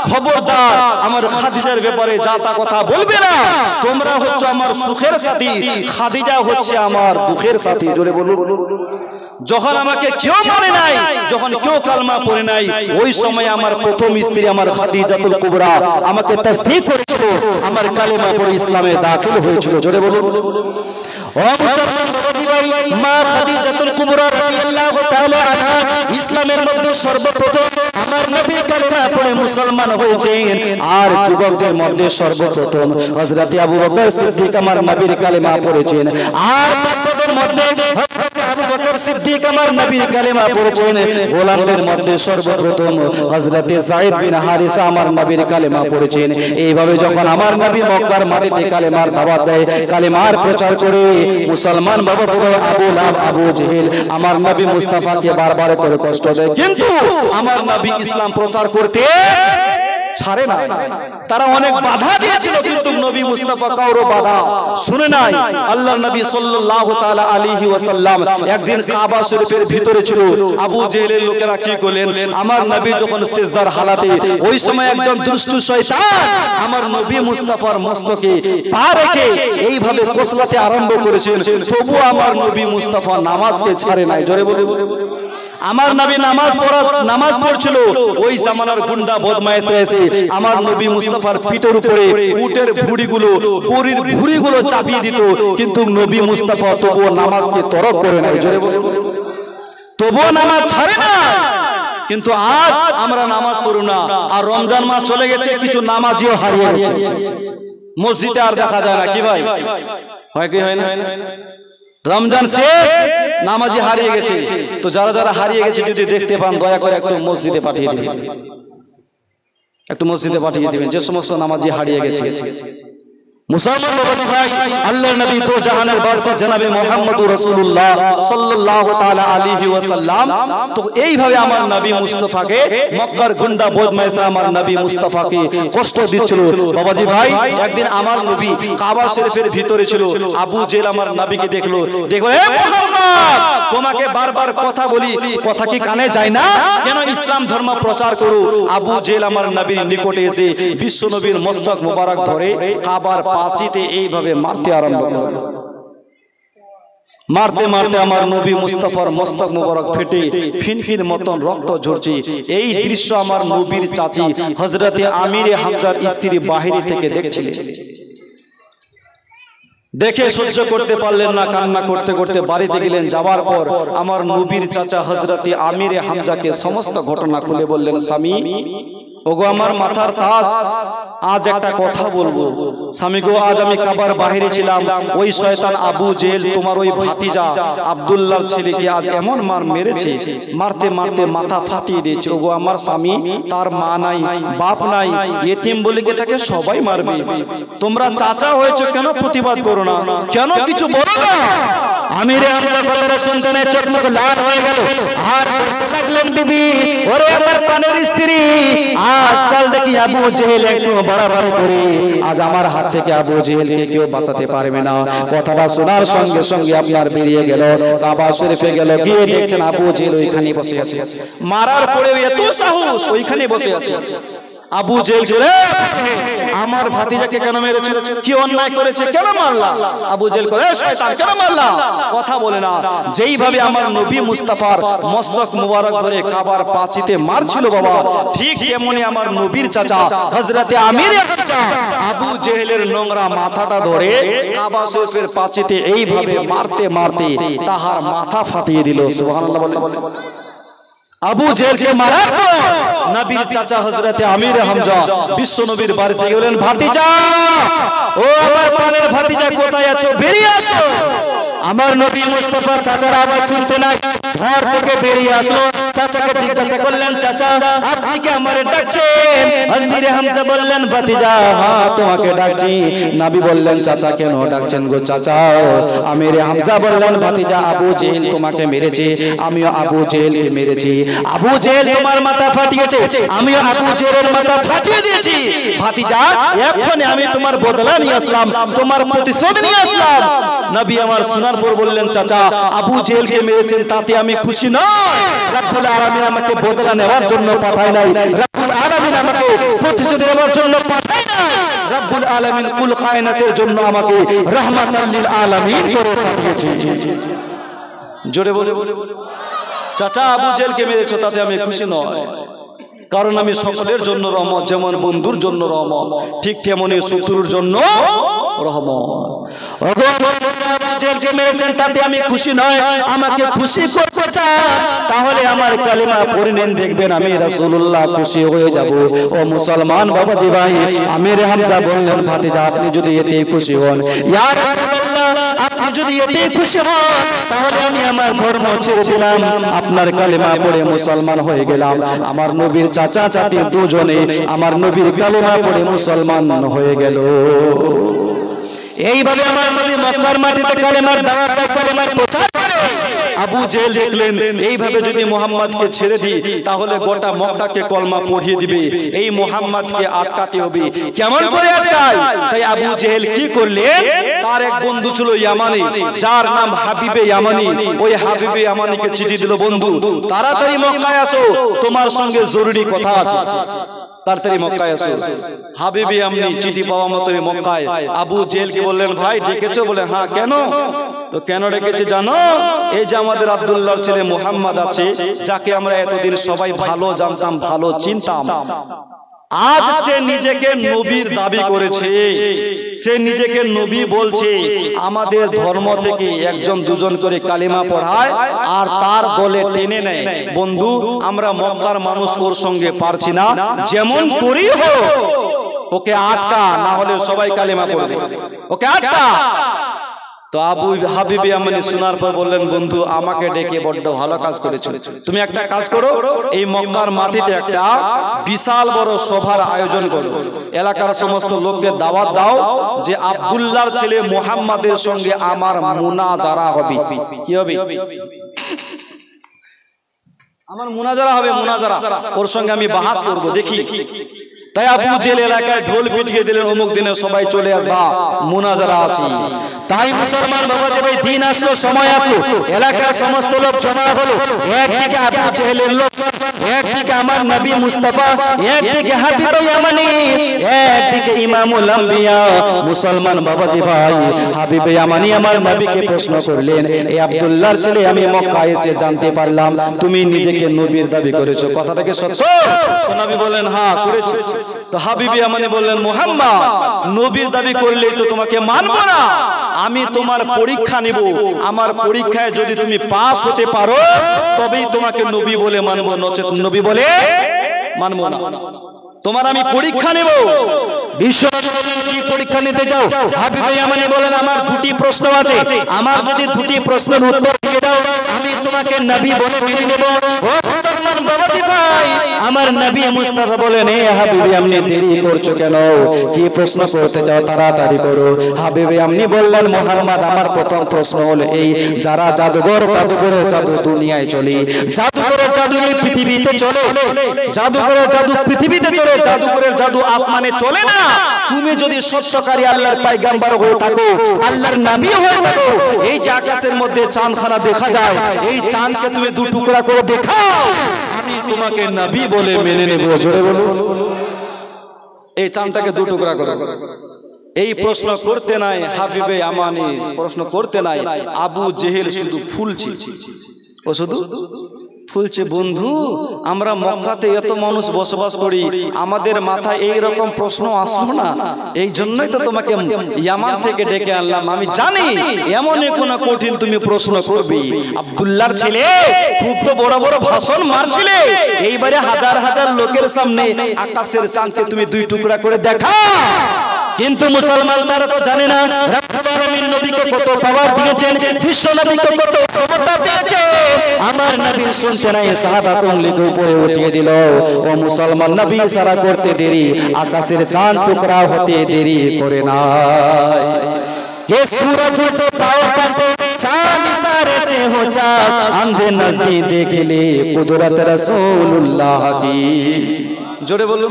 খবরদার আমার খাদিজার ব্যাপারে যা তা কথা বলবে না, তোমরা হচ্ছে আমার সুখের সাথী, খাদিজা হচ্ছে আমার দুঃখের সাথী। জোরে বলুন। যখন আমাকে কেউ মানে নাই, যখন কেউ কালমা পড়ে নাই, ওই সময় আমার প্রথম স্ত্রী আমার খাদিজাতুল কুবরা আমাকে তাসদীক করেছিল, আমার কালেমা পড়ে ইসলামে দাখিল হয়েছিল। জোরে বলুন। ও মুসলমান বাবাজি ভাই, মা খাদিজাতুল কুবরা রাদিয়াল্লাহু তাআলা আনহা ইসলামের মধ্যে সর্বপ্রথম আমার নবীর কালেমা পড়ে মুসলমান হয়েছেন। আর যুবকদের মধ্যে সর্বপ্রথম হযরতে আবু বকর সিদ্দিক আমার নবীর কালেমা পড়েছেন। আর বাচ্চাদের মধ্যে আবু বকর সিদ্দিক আমার নবীর কালেমা পড়েছেন। গোলামদের মধ্যে সর্বপ্রথম হযরতে যায়েদ বিন হারিসা আমার নবীর কালেমা পড়েছেন। এইভাবে যখন আমার নবী মক্কার মাটিতে কালেমার দাওয়াত দেয়, কালেমার প্রচার করে, মুসলমান বাবা আবু লাহাব আবু জেহেল আমার নবী মুস্তাফাকে বারবার করে কষ্ট দেয়, কিন্তু আমার নবী ইসলাম প্রচার করতে ছাড়ে না। তারা অনেক বাধা দিয়েছিল, কিন্তু নবী মুস্তাফা কারো বাধা শুনে নাই। আল্লাহর নবী সাল্লাল্লাহু তাআলা আলাইহি ওয়াসাল্লাম একদিন কাবা শরীফের ভিতরে ছিল। আবু জেহেলের লোকেরা কি করলেন, আমার নবী যখন সিজদার হালাতে, ওই সময় একজন দুষ্টু শয়তান আমার নবী মুস্তাফার মস্তকে পা রেখে এইভাবে কোসলাতে আরম্ভ করেছেন, তবু আমার নবী মুস্তাফা নামাজকে ছাড়ে নাই। জোরে বলে, আমার নবী নামাজ পড়ছিল, ওই জামানার গুন্ডা বদমাইশরা এসে আমার নবী মুস্তাফার পিঠের উপরে উটের ভুঁড়িগুলো গরুর ভুঁড়িগুলো চাপিয়ে দিত, কিন্তু নবী মুস্তাফা তবুও নামাজকে তরক করে নাই। জোরে বলুন, তবুও নামাজ ছাড়ে না। কিন্তু আজ আমরা নামাজ পড়ি না, আর রমজান মাস চলে গেছে, কিছু নামাজিও হারিয়ে গেছে, মসজিদে আর দেখা যায় না। কি ভাই, হয় কি হয় না? রমজান শেষ, নামাজি হারিয়ে গেছে। তো যারা যারা হারিয়ে গেছে যদি দেখতে পান, দয়া করে একটু মসজিদে পাঠিয়ে দিবেন, একটু মসজিদে পাঠিয়ে দিবেন যে সমস্ত নামাজি হারিয়ে গেছে। মুসলমান ভাই, আল্লাহর নবী তো জাহানের বাদশা জনাবে মুহাম্মদুর রাসূলুল্লাহ সাল্লাল্লাহু তাআলা আলাইহি ওয়াসাল্লাম, তো এইভাবে আমার নবী মুস্তাফাকে মক্কার গুন্ডা বদমাইশরা আমার নবী মুস্তাফাকে কষ্ট দিচ্ছিল। বাবাজি ভাই, একদিন আমার নবী কাবা শরীফের ভিতরে ছিল, আবু জেল আমার নবীকে দেখলো, দেখো এ মুহাম্মদ, তোমাকে বারবার কথা বলি, কথা কি কানে যায় না? কেন ইসলাম ধর্ম প্রচার করো? আবু জেল আমার নবীর নিকটে এসে বিশ্ব নবীর মস্তক মোবারক ধরে কাবার পাঁচিতে এইভাবে মারতে আরম্ভ করলো। মারতে মারতে আমার নবী মুস্তাফার মস্তক মোবারক ফেটে ফিনফিন মতন রক্ত ঝরছে। এই দৃশ্য আমার নবীর চাচি হযরতে আমিরে হামজার স্ত্রী বাহিনী থেকে দেখছিলেন। দেখে সহ্য করতে পারলেন না, কান্না করতে করতে বাড়িতে গেলেন। যাওয়ার পর আমার নবীর চাচা হযরতে আমিরে হামজাকে সমস্ত ঘটনা খুলে বললেন, স্বামী, ওগো আমার মাথার তাজ, আজ একটা কথা বলবো। স্বামী গো, আজ আমি কাবার বাহিরে ছিলাম, ওই শয়তান আবু জেল তোমার ওই ভাতিজা আব্দুল্লাহর ছেলেকে আজ এমন মার মেরেছে, মারতে মারতে মাথা ফাটিয়ে দিয়েছে। ওগো আমার স্বামী, তার মা নাই, বাপ নাই, ইতিম বলে কি তাকে সবাই মারবে? তোমরা চাচা হয়েছে, কেন প্রতিবাদ করো না? কেন কিছু বলো না? আমিরে হামজা কথাটা শুনতে না চোখ মুখ লাল হয়ে গেল, আর বলতে লাগলেন, বিবি, ওরে আমার প্রাণের স্ত্রী, আজকাল দেখি আবু জেহেল একটু বাড়াবাড়ি করে, আজ আমার হাত থেকে আবু জেহেলকে কেউ বাঁচাতে পারবে না। কথাটা শোনার সঙ্গে সঙ্গে আপনার বেরিয়ে গেল, কাবা শরীফে গেল, গিয়ে দেখছেন আবু জেহেল ওইখানে বসে আছে। মারার পরেও এত সাহস, ওইখানে বসে আছে। আবু জেহেল করে, আমার ভাতিজাকে কেন মেরেছ? কি অন্যায় করেছে? কেন মারলা? আবু জেহেল করে, শয়তান, কেন মারলা? কথা বলে না। যেইভাবে আমার নবী মুস্তাফার মস্তক মুবারক ধরে কাবার পাঁচিতে মারছিল বাবা, ঠিক তেমনি আমার নবীর চাচা হযরতে আমিরে হামজা আবু জেহেলের নোংরা মাথাটা ধরে কাবা শরীফের পাঁচিতে এইভাবে মারতে মারতে তাহার মাথা ফাটিয়ে দিল। সুবহানাল্লাহ বলে। আবু জেহেলকে মারার পর নবীর চাচা হযরতে আমিরে হামজা বিশ্ব নবীর বাড়িতে গেলেন, ভাতিজা, ও আমার প্রাণের ভাতিজা, কোথায় আছো? বেরিয়ে আসো। আমার নবী মুস্তাফা চাচার আওয়াজ শুনতে না, ঘর থেকে বেরিয়ে আসলো। চাচাকে জিজ্ঞাসা করলেন, চাচা, আপনি কি আমারে ডাকছেন? আমিরে হামজা বললেন, ভাতিজা, হ্যাঁ তোমাকে ডাকছি। নবী বললেন, চাচা কেন ডাকছেন গো চাচা? আমিরে হামজা বললেন, ভাতিজা, আবু জেহেল তোমাকে মেরেছে, আমিও আবু জেহেলকে মেরেছি। আবু জেহেল তোমার মাথা ফাটিয়েছে, আমিও আবু জেহেলের মাথা ফাটিয়ে দিয়েছি। ভাতিজা, এখন আমি তোমার বদলা নিয়ে আসলাম, তোমার প্রতিশোধ নিয়ে আসলাম। নবী আমার শোনার পর বললেন, চাচা, আবু জেহেলকে মেরেছেন, তাতে আমি খুশি নই। রব্বুল আলামিন আমাকে বদলা নেওয়ার জন্য পাঠায় নাই, রব্বুল আলামিন আমাকে প্রতিশোধ নেওয়ার জন্য পাঠায় নাই, রব্বুল আলামিন কুল কায়নাতের জন্য আমাকে রাহমাতাল লিল আলামিন করে পাঠিয়েছে। জোরে বলে, চাচা, আবু জেহেলকে মেরেছো, তাতে আমি খুশি নই, কারণ আমি সকলের জন্য রহমত। যেমন বন্ধুর জন্য রহমত, ঠিক তেমনি শত্রুর জন্য রহমত। মেরেছেন, তাতে আমি খুশি নয়, আমাকে খুশি করতে চান, তাহলে আমার কালিমা পড়ে নেন, দেখবেন আমি রাসূলুল্লাহ খুশি হয়ে যাব। ও মুসলমান বাবাজি ভাই, আমিরে হামজা বললেন, ভাতিজা, আপনি যদি এতে খুশি হন, ইয়া রাসূলুল্লাহ, আপনি যদি এতে খুশি হন, তাহলে আমি আমার ধর্ম ছেড়ে দিলাম, আপনার কালিমা পড়ে মুসলমান হয়ে গেলাম। আমার নবীর চাচা চাচি দুজনে আমার নবীর কালিমা পড়ে মুসলমান হয়ে গেল। এইভাবে আমার নবী মক্কার মাটিতে কালেমার দাওয়াত দেয়, কালেমার প্রচার করে। আবু জেহেল দেখলেন, এইভাবে যদি মুহাম্মদকে ছেড়ে দিই, তাহলে গোটা মক্কাকে কলমা পড়িয়ে দিবে, এই মুহাম্মদকে আটকাতে হবে। কেমন করে আটকায়? তাই আবু জেহেল কি করলেন, তার এক বন্ধু ছিল ইয়ামানি, যার নাম হাবিবে ইয়ামানি। ওই হাবিবে ইয়ামানিকে চিঠি দিল, বন্ধু, তাড়াতাড়ি মক্কায় আসো, তোমার সঙ্গে জরুরি কথা আছে। তাড়াতাড়ি মক্কায় আসো। হাবিবি আমনি চিঠি পাওয়া মতই মক্কায় আবু জেহেলকে বললেন, ভাই ডেকেছো? বলে হ্যাঁ। কেন? তো কেন ডেকেছে জানো? এই যে আমাদের আব্দুল্লাহর ছেলে মুহাম্মদ আছে, যাকে আমরা এতদিন সবাই ভালো জানতাম, ভালো চিনতাম, আজ সে নিজেকে নবীর দাবি করেছে। সে নিজেকে নবী বলছে। আমাদের ধর্ম থেকে একজন দুজন করে কালিমা পড়ায় আর তার দলে টেনে নেয়। বন্ধু, আমরা মক্কার মানুষ ওর সঙ্গে পারছি না, যেমন করি হোক ওকে আটকা, না হলে সবাই কালিমা পড়বে, ওকে আটকা। তো আবু হাবিবি আমনি শোনার পর বললেন, বন্ধু আমাকে ডেকে বড্ড ভালো কাজ করেছো। তুমি একটা কাজ করো, এই মক্কার মাটিতে একটা বিশাল বড় সভার আয়োজন করো, এলাকার সমস্ত লোককে দাওয়াত দাও যে আব্দুল্লাহর ছেলে মুহাম্মাদের সঙ্গে আমার মুনাজারা হবে। কি হবে? আমার মুনাজারা হবে, মুনাজারা, ওর সঙ্গে আমি বাহাস করব, দেখি। তাই আবু জেহেল এলাকায় ঢোল পিটিয়ে দিলেন, অমুক দিনে সবাই চলে আসবা, মুনাজারা আছে। তাই মুসলমান বাবা যে ভাই দিন আসলো, সময় আসলো, এলাকার সমস্ত লোক জমা হলো। একদিকে আবু জেহেলের লোক, একদিকে আমার নবী মুস্তাফা, একদিকে হাবিবে ইয়ামানি, একদিকে ইমামুল আম্বিয়া। মুসলমান বাবা যে ভাই হাবিবে ইয়ামানি আমার নবীকে প্রশ্ন করলেন, এই আব্দুল্লাহর ছেলে আমি মক্কায় এসে জানতে পারলাম তুমি নিজেকে নবীর দাবি করেছো, কথাটা কি সত্য? তো নবী বলেন হ্যাঁ করেছি। তো হাবিবে ইয়ামানি বললেন, মুহাম্মদ নবীর দাবি করলেই তো তোমাকে মানবো না, আমি তোমার পরীক্ষা নিব, আমার পরীক্ষায় যদি তুমি পাস হতে পারো তবেই তোমাকে নবী বলে মানবো, নচেত নবী বলে মানবো না। তোমার আমি পরীক্ষা নেব। বিশ্বনবী বলেন, কি পরীক্ষা নিতে যাও? হাবিবে ইয়ামানি বলেন, আমার দুটি প্রশ্ন আছে, আমার যদি দুটি প্রশ্নের উত্তর দিয়ে দাও আমি তোমাকে নবী বলে মেনে নেব। ও মুসলমান বাবাজি ভাই, আমার নবী মুস্তাফা বলেন, এ হাবিবে আপনি দেরি করছো কেন? কি প্রশ্ন করতে চাও তাড়াতাড়ি করো। হাবিবে আপনি বললেন, মুহাম্মদ আমার প্রথম প্রশ্ন হলো এই, যারা জাদুঘর, জাদুঘরের জাদু দুনিয়ায় চলে, জাদুঘরের জাদু এই পৃথিবীতে চলে, জাদুঘরের জাদু পৃথিবীতে চলে, জাদুঘরের জাদু আসমানে চলে না। তুমি যদি সত্যকারী আল্লাহর পয়গম্বর হয়ে থাকো, আল্লাহর নবী হয়ে থাকো, এই যে আকাশের মধ্যে চাঁদখানা দেখা যায়, এই চাঁদকে তুমি দু টুকরা করে দেখাও, আমি তোমাকে নবী বলে মেনে নেব। জোরে বলো, এই চাঁদটাকে দু টুকরা করো। এই প্রশ্ন করতে নাই হাবিবে ইয়ামানি, প্রশ্ন করতে নাই। আবু জেহেল শুধু ফুলছে, ও শুধু ফুলছে। বন্ধু, আমরা মক্কাতে এত মানুষ বসবাস করি, আমাদের মাথায় এই রকম প্রশ্ন আসলো না, এই জন্যই তো তোমাকে ইয়ামান থেকে ডেকে আনলাম। আমি জানি এমন কোন কঠিন তুমি প্রশ্ন করবে। আব্দুল্লাহর ছেলে খুব তো বড় বড় ভাষণ মারছিলে, এইবারে হাজার হাজার লোকের সামনে আকাশের চাঁদকে তুমি দুই টুকরা করে দেখা। কিন্তু মুসলমান তারা তো জানে না রব্বুল আলামিন নবীকে কত পাওয়ার দিয়েছেন, বিশ্ব নবীকে কত ক্ষমতা দিয়েছেন। আমার নবী শুনতে নাই, সাহাবা উংলিকে উপরে উঠিয়ে দিল। ও মুসলমান, নবী ইশারা করতে দেরি, আকাশের চাঁদ টুকরা হতে দেরি করে না। ये सूरज तो पाओ पाओ चांद इशारे से हो चाक, अंधे नजदीक देख ले कुदरत रसूलुल्लाह की। जोड़े बोलो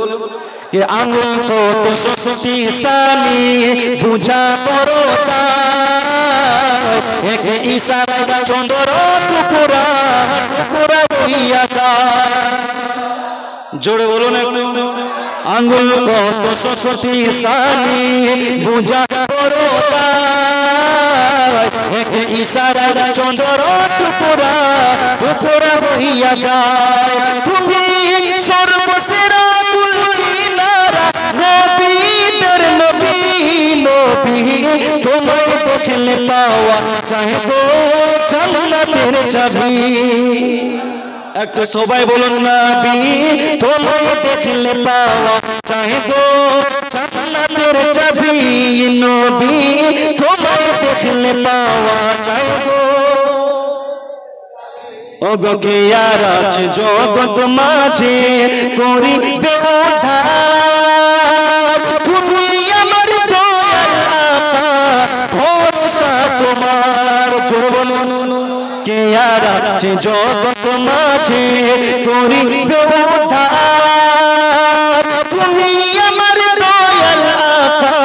कि आंगुल को तो शक्तिशाली बुझा पड़ोता, एक इशारा चंद्र टुकड़ा टुकड़ा हुआ था। जोड़े बोलो ना একটু, आंगुल को तो शक्तिशाली बुझा पड़ोता, एक इशारा चंद्र टुकड़ा टुकड़ा हुआ যায়। তুমি সর্বসেরা তোমায় দেখলে পাওয়া চাহে গো জান্নাতের চাবি। একটু সবাই বলুন, নবী তোমায় দেখলে পাওয়া চাহে গো জান্নাতের চাবি, নবী তোমায় দেখলে পাওয়া চাহে গো। ওগো কে আর আছে জগৎ মাঝে করিবে উদ্ধার, তুমি আমার দয়াল আকা ভরসা তোমার। জোরে বলুন, কে আর আছে জগৎ মাঝে করিবে উদ্ধার, তুমি আমার দয়াল আকা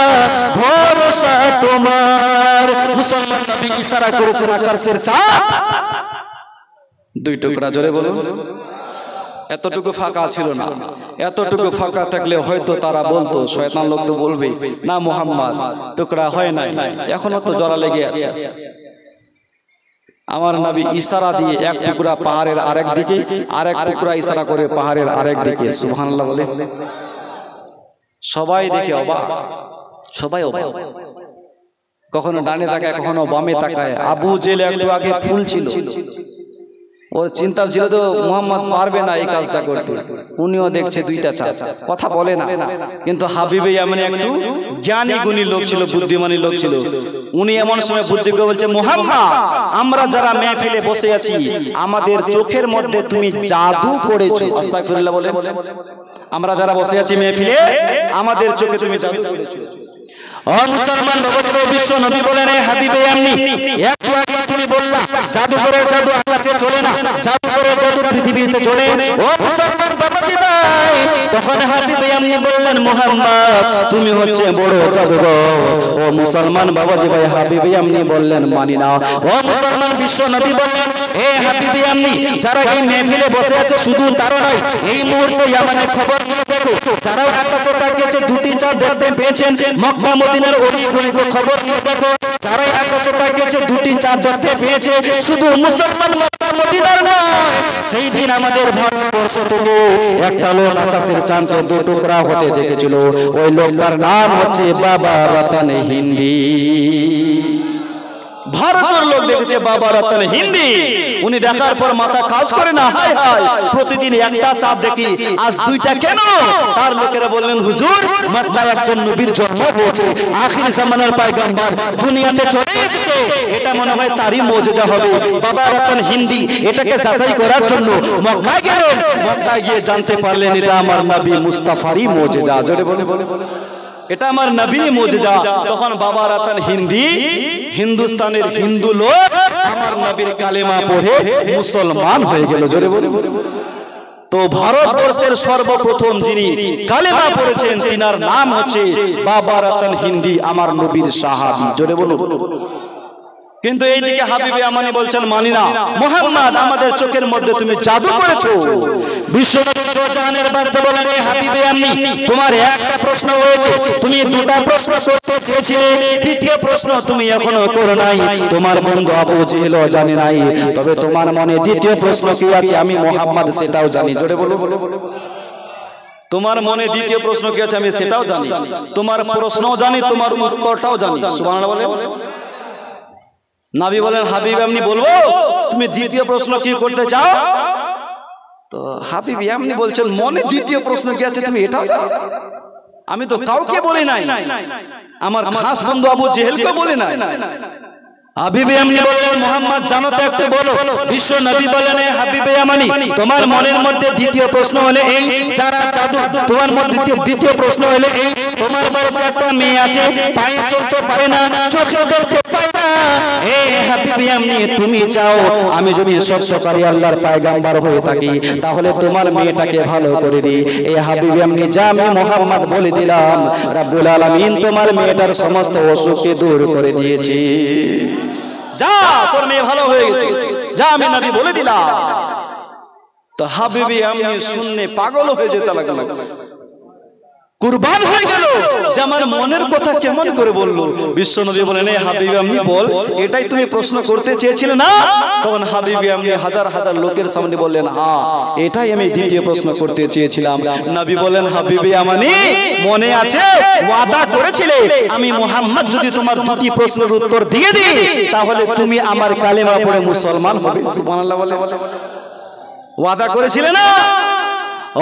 ভরসা তোমার। মুসলমান নবী ইশারা করেছেন আকাশের চাঁদ দুই টুকরা। জোরে বলুন, এতটুকু ফাঁকা ছিল না। এতটুকু ফাঁকা থাকলে হয়তো তারা বলতো, শয়তান লোক তো বলবে না মুহাম্মদ টুকরা হয় নাই, এখনো তো জড়া লেগে আছে। আমার নবী ইশারা দিয়ে এক টুকরা পাহাড়ের আরেক দিকে, আরেক টুকরা ইশারা করে পাহাড়ের আরেক দিকে। সুবহানাল্লাহ বলে সবাই দেখে অবাক, সবাই অবাক। কখনো ডানে তাকায়, কখনো বামে তাকায়। আবু জেল একটু আগে ফুল ছিল, ওর চিন্তা ছিল তো মুহাম্মদ পারবে না এই কাজটা করতে। উনিও দেখছে দুইটা চাঁদ, কথা বলে না। কিন্তু হাবিবে ইয়ামানি একটু জ্ঞানী গুণী লোক ছিল, বুদ্ধিমানী লোক ছিল। উনি এমন সময় বুদ্ধি করে বলছে, মুহাম্মদ আমরা যারা মেহফিলে বসে আছি, আমাদের চোখের মধ্যে তুমি জাদু করেছো। আস্তাগফিরুল্লাহ বলে, আমরা যারা বসে আছি মেহফিলে, আমাদের চোখে তুমি জাদু করেছো। ও মুসলমান বাবা, বিশ্ব নবী বলেন, হাবিবে ইয়ামানি একটু আগে তুমি বললা জাদু করে জাদু আকাশে চলে না, জাদু করে জাদু পৃথিবীতে চলে। ও মুসলমান বাবাজি ভাই, তখন হাবিবে ইয়ামানি বললেন, মুহাম্মদ তুমি হচ্ছে বড় জাদুকর। ও মুসলমান বাবাজি ভাই, হাবিবে ইয়ামানি বললেন মানি না। ও মুসলমান বিশ্ব নবী বললেন, হে হাবিবে ইয়ামানি, যারা এই মেহফিলে বসে আছে শুধু তারা নয়, এই মুহূর্তে ইয়ামানের খবর নিয়ে দেখো, যারা আকাশে তাকিয়েছে দুটি চাঁদ দেখতে পেয়েছেন, মক্কা মদিনার অলিগলির খবর নিয়ে দেখো, যারা আকাশে তাকিয়েছে দুটি চাঁদ দেখতে পেয়েছে। শুধু মুসলমান মক্কা মদিনার নয়, সেই দিন আমাদের ভারতবর্ষ থেকে একটা লোক আকাশের চাঁদকে দু টুকরা হতে দেখেছিল। ওই লোকটার নাম হচ্ছে বাবা রতন হিন্দি। ভারতের লোক দেখেছে বাবা রতন হিন্দি। উনি দেখার পর মাথা কাজ করে না, হায় হায় প্রতিদিন একটা চাঁদ দেখি, আজ দুইটা কেন? তার লোকেরা বললেন, হুজুর মক্কায় একজন নবীর জন্ম হয়েছে, আখির জামানার পয়গম্বর দুনিয়াতে চলে এসেছে, এটা মনে হয় তারই মুজিজা হবে। বাবা রতন হিন্দি এটাকে যাচাই করার জন্য মক্কায় গেলেন। মক্কায় গিয়ে জানতে পারলেন এটা আমার নবী মুস্তাফারই মুজিজা। জোরে বলে বলে এটা আমার নবীর মুজিজা। তখন বাবা রতন হিন্দি হিন্দুস্তানের হিন্দু লোক আমার নবীর কালেমা পড়ে মুসলমান হয়ে গেল। জোরে বলে তো ভারতবর্ষের সর্বপ্রথম যিনি কালেমা পড়েছেন তিনার নাম হচ্ছে বাবা রতন হিন্দি, আমার নবীর সাহাবী। জোরে বলো। কিন্তু এইদিকে হাবিবে ইয়ামানি বলছেন মানি না, মুহাম্মদ আমাদের চোখের মধ্যে তুমি জাদু করেছো। বিশ্বনবী জাহানের বাদশা বলেন, হাবিবে ইয়ামানি তোমার একটা প্রশ্ন হয়েছে, তুমি দুটো প্রশ্ন করতে চেয়েছিলে, তৃতীয় প্রশ্ন তুমি এখনো করো নাই। তোমার বন্ধু আবু জেহেল জানে নাই, তবে তোমার মনে দ্বিতীয় প্রশ্ন কি আছে আমি মুহাম্মদ সেটাও জানি। জোরে বলো। তোমার মনে দ্বিতীয় প্রশ্ন কি আছে আমি সেটাও জানি, তোমার প্রশ্নও জানি, তোমার উত্তরটাও জানি। সুবহানাল্লাহ বলে। নবী বলেন, হাবিব ইয়ামানি বলবো তুমি দ্বিতীয় প্রশ্ন কি করতে চাও? তো হাবিব ইয়ামানি বলছেন, মনে দ্বিতীয় প্রশ্ন কি আছে তুমি এটাও জানো? আমি তো কাউকে বলি নাই, আমার খাস বন্ধু আবু জেহেলকে বলি নাই। হাবিবে ইয়ামানি বললেন, মুহাম্মদ জানো তো একটু বলো। বিশ্ব নবী বলেন, হাবিবে ইয়ামানি তোমার মনের মধ্যে দ্বিতীয় প্রশ্ন হলো এই, যারা জাদু, তোমার মধ্যে দ্বিতীয় প্রশ্ন হলো এই, তোমার বাড়িতে একটা মেয়ে আছে, পায়ে চলতে পারে না, চোখে দেখতে পায় না। হে হাবিবে ইয়ামানি তুমি চাও আমি যদি সত্যকারী আল্লাহর পয়গম্বর হয়ে থাকি তাহলে তোমার মেয়েটাকে ভালো করে দিই। এই হাবিবে ইয়ামানি যা আমি মুহাম্মদ বলে দিলাম, রব্বুল আলামিন তোমার মেয়েটার সমস্ত অসুখকে দূর করে দিয়েছে। যা তোর মেয়ে ভালো হয়ে গেছে, যা আমি নবী বলে দিলাম। তো হাবিবে ইয়ামানি শুনে পাগল হয়ে যেতে লাগলো, কুরবান হয়ে গেল যে আমার মনের কথা কেমন করে বললো। বিশ্ব নবী বলেন, হাবিবে ইয়ামানি বল এটাই তুমি প্রশ্ন করতে চেয়েছিলে না? তখন হাবিবে ইয়ামানি হাজার হাজার লোকের সামনে বললেন, হ্যাঁ এটাই আমি দ্বিতীয় প্রশ্ন করতে চেয়েছিলাম। নবী বলেন, হাবিবে ইয়ামানি মনে আছে ওয়াদা করেছিলে আমি মুহাম্মদ যদি তোমার দুটি প্রশ্নের উত্তর দিয়ে দিই তাহলে তুমি আমার কালেমা পড়ে মুসলমান হবে। সুবহানাল্লাহ বলে। ওয়াদা করেছিলে না?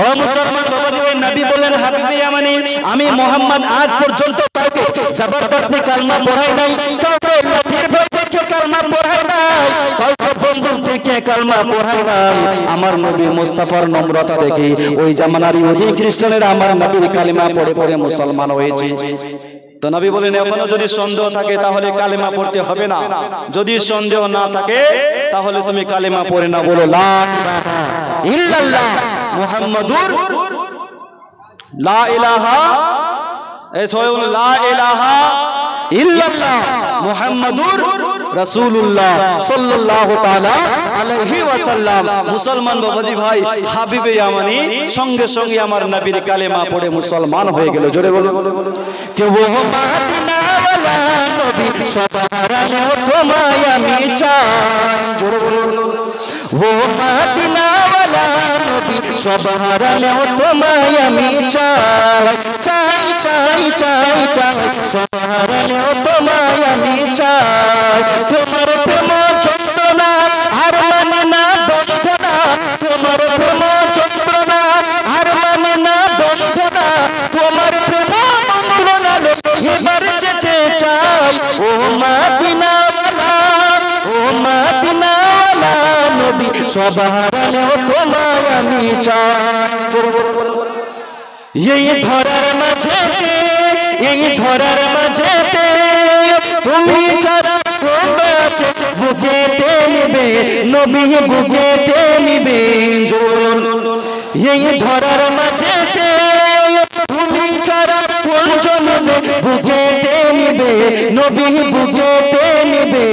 ও মুসলমান বাবাজি ভাই, নবী বলেন, হাবিবে ইয়ামানি আমি মুহাম্মদ আজ পর্যন্ত কাউকে জবরদস্তি কালমা পড়াই নাই, কাউকে লাঠির ভয় দেখে কালমা পড়াই নাই, কাউকে বন্দুক দেখে কালমা পড়াই নাই। আমার নবী মুস্তাফার নম্রতা দেখে ওই জামানার ইহুদি খ্রিস্টানেরা আমার নবীর কালেমা পড়ে পড়ে মুসলমান হয়েছে। তো নবী বলেন, এখনো যদি সন্দেহ থাকে তাহলে কালেমা পড়তে হবে না, যদি সন্দেহ না থাকে তাহলে তুমি কালেমা পড়ে না, বলো লা ইলাহা ইল্লাল্লাহ মুহাম্মাদুর লা ইলাহা লা ইলাহা ইল্লাল্লাহ মুহাম্মাদুর রাসূলুল্লাহ সাল্লাল্লাহু তাআলা আলাইহি ওয়াসাল্লাম। মুসলমান বাবাজি ভাই, হাবিবে ইয়ামানি সঙ্গে সঙ্গে আমার নবীর কালেমা পড়ে মুসলমান হয়ে গেল। জোরে বলুন, কে ও মদিনা ওয়ালা নবী সবার আলো তোমায় আমি চাই। জোরে বলুন, ও মদিনা ওয়ালা নবী সবার আলো তোমায় আমি চাই, চাই চাই চাই চাই, সবার আলো তোমায় আমি চাই। তোমার প্রেম যন্ত্রণা আর মানে না বন্ধনা, তোমার প্রেম যন্ত্রণা আর মানে না বন্ধনা, তোমার প্রেম মনোরণা এবার যেতে চাই। ও মদিনা ওয়ালা, ও মদিনা ওয়ালা নবী সবার আলো তোমায় আমি চাই। এই ধরার মাঝেতে, এই ধরার মাঝেতে তুমি ছাড়া বাঁচে বুকেতে নিবে নবী, বুকেতে নিবে। এই ধরার মাঝেতে তুমি ছাড়া কোনজন বুকেতে নিবে নবী, বুকেতে নিবে।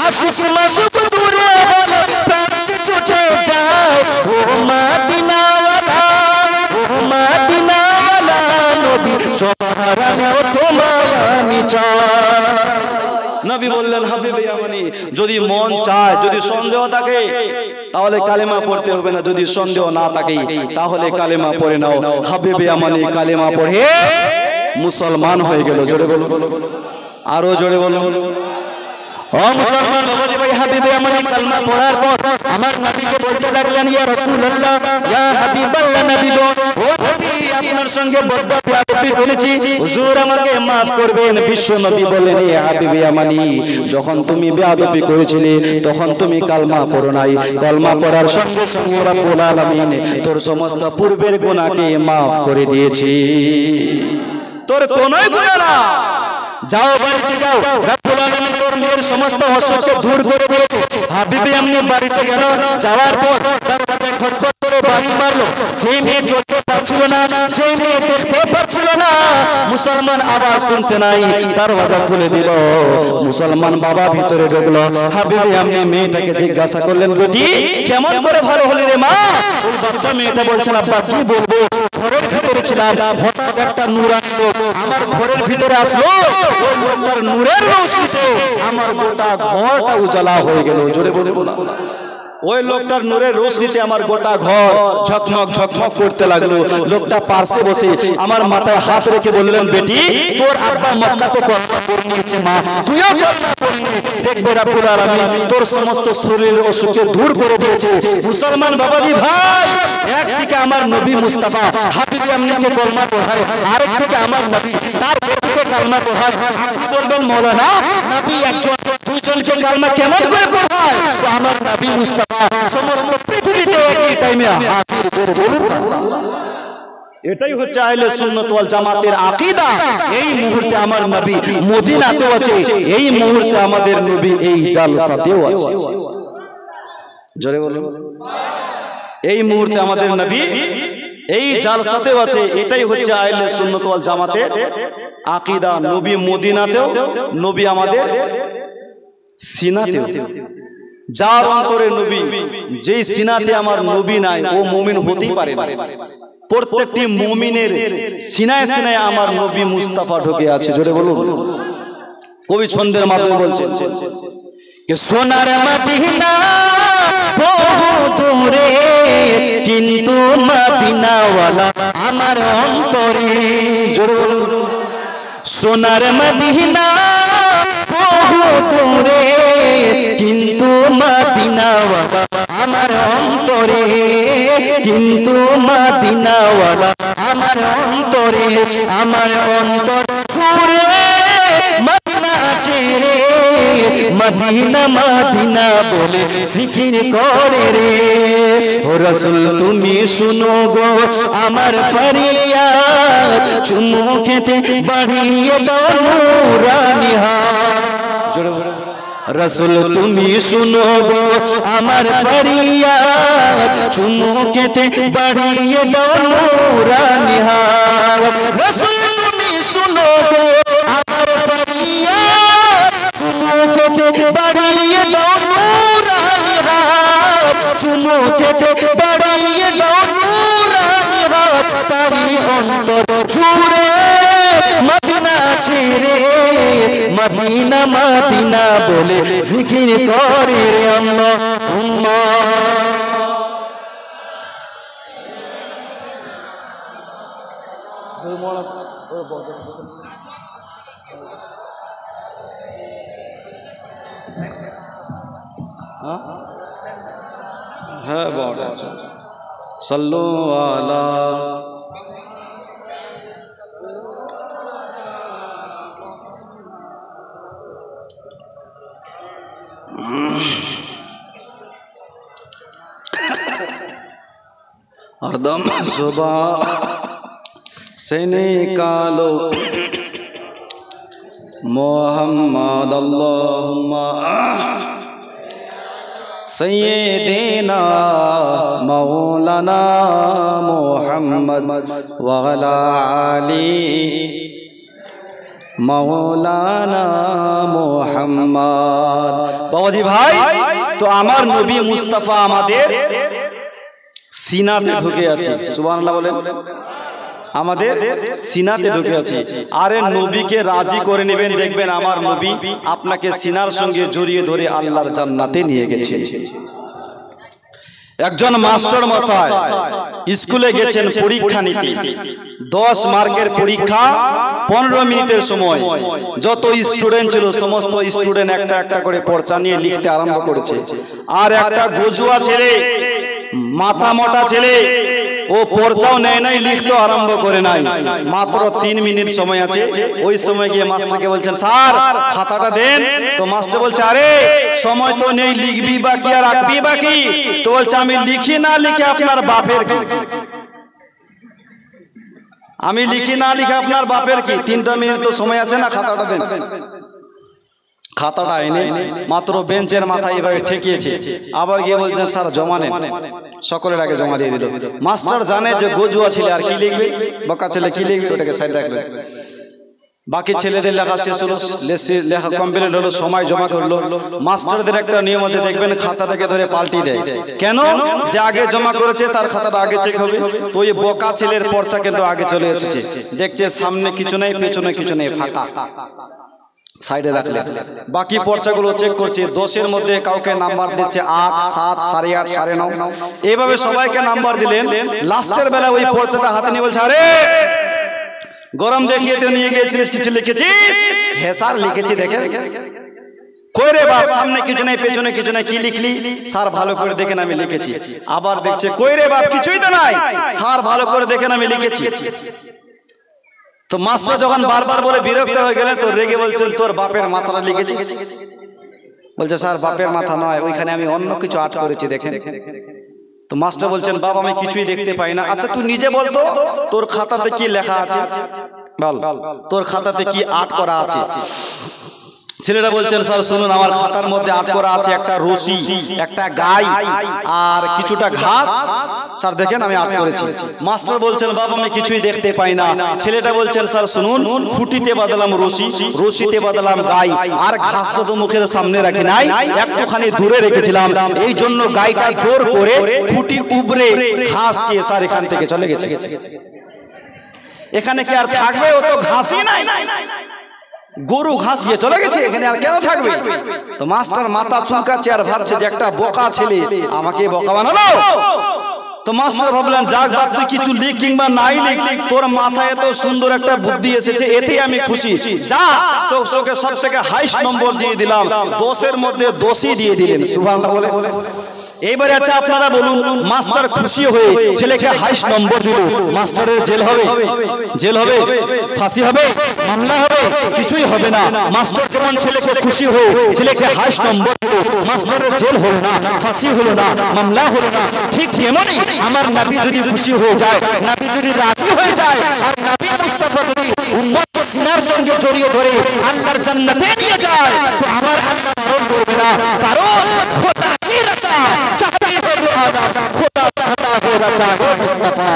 আশিক মাসুক দূরে বলে প্রাণ ছুটে যায়। ও মদিনা ওয়ালা, ও মদিনা ওয়ালা নবী সবার আলো তোমায় আমি চাই। নবী বললেন, হাবিবে ইয়ামানি যদি মন চায়, যদি সন্দেহ থাকে তাহলে কালেমা পড়তে হবে না, যদি সন্দেহ না থাকে তাহলে কালেমা পড়ে নাও। হাবিবে ইয়ামানি কালেমা পড়ে মুসলমান হয়ে গেল। জোরে বলুন, আরো জোরে বলুন। ও মুসলমান বাবাজি ভাই, হাবিবে ইয়ামানি কালেমা পড়ার পর আমার নবীকে বলতে লাগলেন, ইয়া রাসূলুল্লাহ, ইয়া হাবিবাল্লাহ নবী গো, ও নবী আপনার সঙ্গে বড় বেয়াদবি করেছি, হুজুর আমাকে maaf করবেন। বিশ্ব নবী বলেন, ইয়া হাবিবে ইয়ামানি যখন তুমি বেয়াদবি করেছিলে তখন তুমি কালেমা পড়ো নাই, কালেমা পড়ার সঙ্গে সঙ্গে রব্বুল আলামিন তোর সমস্ত পূর্বের গুনাহকে maaf করে দিয়েছি, তোর কোনোই গুনাহ না। যাও বাড়িতে যাও, রব্বুল আলামিন তোর মেয়ের সমস্ত অসুখ দূর করে দিয়েছে। হাবিবে ইয়ামানি বাড়িতে গেল, যাওয়ার পর দরজায় খটখট করে বাড়ি মারলো। যে মেয়ে চলতে পারছিল না, যে মেয়ে দেখতে পারছিল না, মুসলমান আবার শুনতে নাই, দরজা খুলে দিল। মুসলমান বাবা ভিতরে ঢুকলো। হাবিবে ইয়ামানি মেয়েটাকে জিজ্ঞাসা করলেন, বেটি কেমন করে ভালো হলি রে মা? ওই বাচ্চা মেয়েটা বলছিল, আব্বা কি বলবো, ঘরের ভিতরে ছিলাম, হঠাৎ একটা নূরানি লোক আমার ঘরের ভিতরে আসলো, ওই লোকটার নূরের রোশনিতে আমার গোটা ঘরটা উজালা হয়ে গেল। জোরে বলে বলো, ওই লোকটার নূরের রোশনিতে আমার গোটা ঘর ঝকমক ঝকমক করতে লাগলো। লোকটা পাশে বসে আমার মাথায় হাত রেখে বললেন, বেটি তোর আব্বা মক্কাতে কলেমা পড়ে নিয়েছে, মা তুইও কলেমা পড়ে নে, দেখবে রব্বুল আলামিন তোর সমস্ত শরীরের অসুখকে দূর করে দিয়েছে। মুসলমান বাবাজি ভাই, একদিকে আমার নবী মুস্তাফা হাবিবে ইয়ামানিকে কলেমা পড়ায়, আরেকদিকে আমার নবী তার বউকে কলেমা পড়ায়। আপনি বলবেন মওলানা, নবী একজন দুইজনকে কলেমা কেমন করে পড়ায়? তো আমার নবী মুস্তাফা সমস্ত পৃথিবীতে একই টাইমে হাজির। জোরে বলুন না। এটাই হচ্ছে আহলে সুন্নাত ওয়াল জামাতের আকীদা। এই মুহূর্তে আমার নবী মদিনাতেও আছে, এই মুহূর্তে আমাদের নবী এই জালসাতেও আছে। জোরে বলুন, এই মুহূর্তে আমাদের নবী এই জালসাতেও আছে। এটাই হচ্ছে আহলে সুন্নাত ওয়াল জামাতের আকীদা। নবী মদিনাতেও, নবী আমাদের সিনাতেও। যার অন্তরে নবী, যেই সিনাতে আমার নবী নাই, ও মুমিন হতেই পারে না। প্রত্যেকটি মুমিনের সিনায় সিনায় আমার নবী মুস্তাফা ঢুকে আছে। জোরে বলুন। কবি ছন্দের মাধ্যমে বলছেন, সোনার মদিনা বহু দূরে, কিন্তু মদিনাওয়ালা আমার অন্তরে। জোরে বলুন। সোনার মদিনা বহু দূরে, কিন্তু মদিনাওয়ালা আমার অন্তরে, কিন্তু মদিনাওয়ালা আমার অন্তরে। আমার অন্তর ছুড়ে মদিনা ছেড়ে, মদিনা মদিনা বলে জিকির করে রে। ও রাসূল তুমি শুনো গো আমার ফরিয়াদ, চুমু খেতে বাড়িয়ে দাও নূরানি হাত। জোরে বলো, রাসূল তুমি শুনো গো আমার ফরিয়াদ, চুমু খেতে বাড়িয়ে দাও নূরানি হাত। রাসূল তুমি শুনো গো আমার ফরিয়াদ, চুমু খেতে বাড়িয়ে দাও নূরানি হাত, চুমু খেতে বাড়িয়ে দাও নূরানি হাত, তারি অন্তর জুড়ে মদিনা ছেড়ে মদিনা মদিনা বলে জিকির করে রে আল্লাহুম্মা। হ্যাঁ বড় সাল্লু আলা हरदम सुबह से निकालो मोहम्मद अल्लाहुम्मा सय्यिदना मौलाना मोहम्मद वअला आली मौलाना मोहम्मद। बाबाजी भाई तो आमार नबी मुस्ताफा आमादेर সিনাতে ঢুকে আছে, সুবহানাল্লাহ বলেন। আমাদের সিনাতে ঢুকে আছে। আরে নবীকে রাজি করে নেবেন, দেখবেন আমার নবী আপনাকে সিনার সঙ্গে জড়িয়ে ধরে আল্লাহর জান্নাতে নিয়ে গেছে। একজন মাস্টার মশাই স্কুলে গেছেন পরীক্ষা নিতে। 10 মার্কের পরীক্ষা, 15 মিনিটের সময়। যত স্টুডেন্ট ছিল সমস্ত স্টুডেন্ট একটা একটা করে পরচা নিয়ে লিখতে আরম্ভ করেছে। আর একটা গজুয়া ছেলে, মাথা মোটা ছেলে, ও পরচাও নেয় নাই, লিখতে আরম্ভ করে নাই। মাত্র 3 মিনিট সময় আছে। ওই সময় গিয়ে মাস্টারকে বলছেন, স্যার খাতাটা দেন। তো মাস্টার বলছে, আরে সময় তো নেই, লিখবি বাকি আর রাখবি বাকি। তো বলছে, আমি লিখি না লিখে আপনার বাপের কি? আমি লিখি না লিখে আপনার বাপের কি? 3টা মিনিট তো সময় আছে না, খাতাটা দেন। খাতাটা এনে মাত্র বেঞ্চের মাথায় এভাবে ঠেকিয়েছে। আবার গিয়ে বলছেন, স্যার জমা নেন। সকলের আগে জমা দিয়ে দিল। মাস্টার জানে যে গজুয়া ছেলে আর কি লিখবে, বকা ছেলে কি লিখবে, ওটাকে সাইড রাখলেন। বাকি ছেলেদের লেখা শেষ হলো, লেখা কমপ্লিট হলো, সময় জমা করলো। মাস্টারদের একটা নিয়ম আছে, দেখবেন খাতা থেকে ধরে পাল্টি দেয়। কেন? যে আগে জমা করেছে তার খাতাটা আগে চেক হবে। তো এই বোকা ছেলের পর্চা কিন্তু আগে চলে এসেছে। দেখছে সামনে কিছু নেই, পেছনে কিছু নেই, ফাঁকা। সাইডে রাখলেন। বাকি পর্চাগুলো চেক করছে। 10-এর মধ্যে কাউকে নাম্বার দিচ্ছে 8, 7, 8.5, 9.5। এইভাবে সবাইকে নাম্বার দিলেন। লাস্টের বেলা ওই পর্চাটা হাতে নিয়ে বলছে, আরে গরম দেখিয়ে তো নিয়ে গিয়েছিস, কিছু লিখেছিস? হ্যাঁ স্যার লিখেছি। দেখে কই রে বাপ, সামনে কিছু নেই, পেছনে কিছু নেই, কি লিখলি? স্যার ভালো করে দেখেন আমি লিখেছি। আবার দেখছে, কই রে বাপ, কিছুই তো নাই। স্যার ভালো করে দেখেন আমি লিখেছি। তো মাস্টার যখন বারবার বলে বিরক্ত হয়ে গেলেন, তো রেগে বলছেন, তোর বাপের মাথাটা লিখেছিস? বলছে, স্যার বাপের মাথা নয়, ওইখানে আমি অন্য কিছু আর্ট করেছি, দেখেন। তো মাস্টার বলছেন, বাবা আমি কিছুই দেখতে পাই না। আচ্ছা তুই নিজে বল তো, তোর খাতাতে কি লেখা আছে? বল তোর খাতাতে কি আর্ট করা আছে? ছেলেরা বলছেন, স্যার শুনুন, আমার খাতার মধ্যে আর্ট করা আছে একটা রশি, একটা গাই আর কিছুটা ঘাস। স্যার দেখেন আমি আর্ট করেছি। মাস্টার বলছেন, বাবা আমি কিছুই দেখতে পাই না। ছেলেটা বলছেন, স্যার শুনুন, খুঁটিতে বাঁধলাম রশি, রশিতে বাঁধলাম গাই, আর ঘাসটা তো মুখের সামনে রাখি নাই, একটুখানি দূরে রেখেছিলাম। এই জন্য গাইটা জোর করে খুঁটি উবরে ঘাস খেয়ে স্যার এখান থেকে চলে গেছে। এখানে কি আর থাকবে? ও তো ঘাসই নাই, গরু ঘাস গিয়ে চলে গেছে, এখানে আর কেন থাকবে? তো মাস্টার মাথা চুলকাচ্ছে আর ভাবছে যে একটা বোকা ছেলে আমাকে বোকা বানালো। তো মাস্টার ভাবলেন, যাক বাপ তুই কিছু লিখ কিংবা নাই লিখ, তোর মাথায় এত সুন্দর একটা বুদ্ধি এসেছে, এতেই আমি খুশি। যা তো তোকে সব থেকে হাইস্ট নম্বর দিয়ে দিলাম। 10-এর মধ্যে 10ই দিয়ে দিলেন। সুবহানাল্লাহ বলে। এইবারে আচ্ছা আপনারা বলুন, মাস্টার খুশি হয়ে ছেলেকে হাইস্ট নম্বর দিল, মাস্টারের জেল হবে? জেল হবে? ফাঁসি হবে? মামলা হবে? কিছুই হবে না। মাস্টার যেমন ছেলেকে খুশি হয়ে ছেলেকে হাইস্ট নম্বর দিল, মাস্টারের জেল হলো না, ফাঁসি হলো না, মামলা হলো না। ঠিক তেমনই আমার নবী যদি খুশি হয়ে যায়, নবী যদি রাজি হয়ে যায়, আর নবী মুস্তাফা যদি উম্মতকে সিনার সঙ্গে জড়িয়ে ধরে আল্লাহর জান্নাতে নিয়ে যায়, তো আমার আল্লাহ বারণ করবে না। কারণ খোদা কি রাজা চাহতা है खुदा चाहता है राजा मुस्तफा।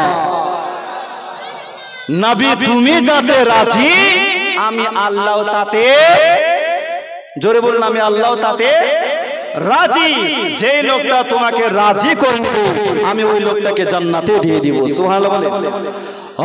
নবী তুমি যাতে রাজি, আমি আল্লাহ তাতে জোরে বলুন আমি আল্লাহ তাতে রাজি। যে লোকটা তোমাকে রাজি করে নেবে আমি ওই লোকটাকে জান্নাতে দিয়ে দিব। সুবহানাল্লাহ বলে।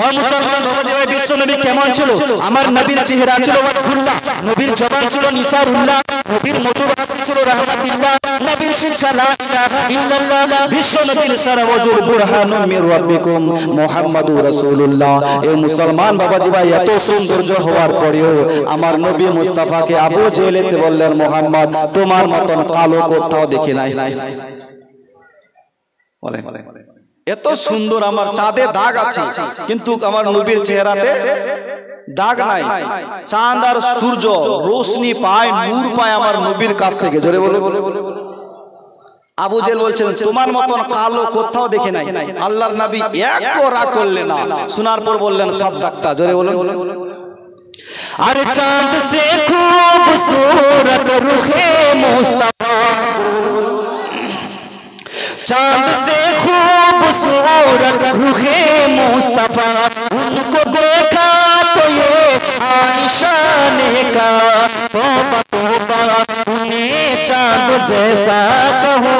ও মুসলমান বাবাজি ভাই, বিশ্ব নবী কেমন ছিল? আমার নবীর চেহারা ছিল ওয়াজহুল্লাহ, নবীর জবান ছিল নিসারুল্লাহ, নবীর মধুর হাসি ছিল রাহমাতুল্লাহ, নবীর শিক্ষা লা ইলাহা ইল্লাল্লাহ, বিশ্ব নবীর সারা ওয়াজুর বুরহানুম মির রাব্বিকুম মুহাম্মাদুর রাসূলুল্লাহ। এই মুসলমান বাবাজি ভাই, এত সৌন্দর্য হওয়ার পরেও আমার নবী মুস্তাফাকে আবু জেহেল এসে বললেন, মুহাম্মদ তোমার মতন কালো কোথাও দেখি নাই। বলেন এত সুন্দর, আমার চাঁদে দাগ আছে কিন্তু আমার নবীর চেহারাতে দাগ নাই। চাঁদ আর সূর্য রোশনি পায়, নূর পায় আমার নবীর কাছ থেকে। জোরে বলে। আবু জেহেল বলছেন তোমার মতন কালো কোথাও দেখে নাই। আল্লাহর নবী একটু রাগ করলেন না, শোনার পর বললেন সাদদাক্তা। জোরে বলুন। अरे चांद से खूबसूरत रुखे मुस्तफा, चांद से खूबसूरत रुखे मुस्तफा, उनको देखा तो ये आयशा ने कहा, तौबा तौबा उन्हें चांद जैसा कहो,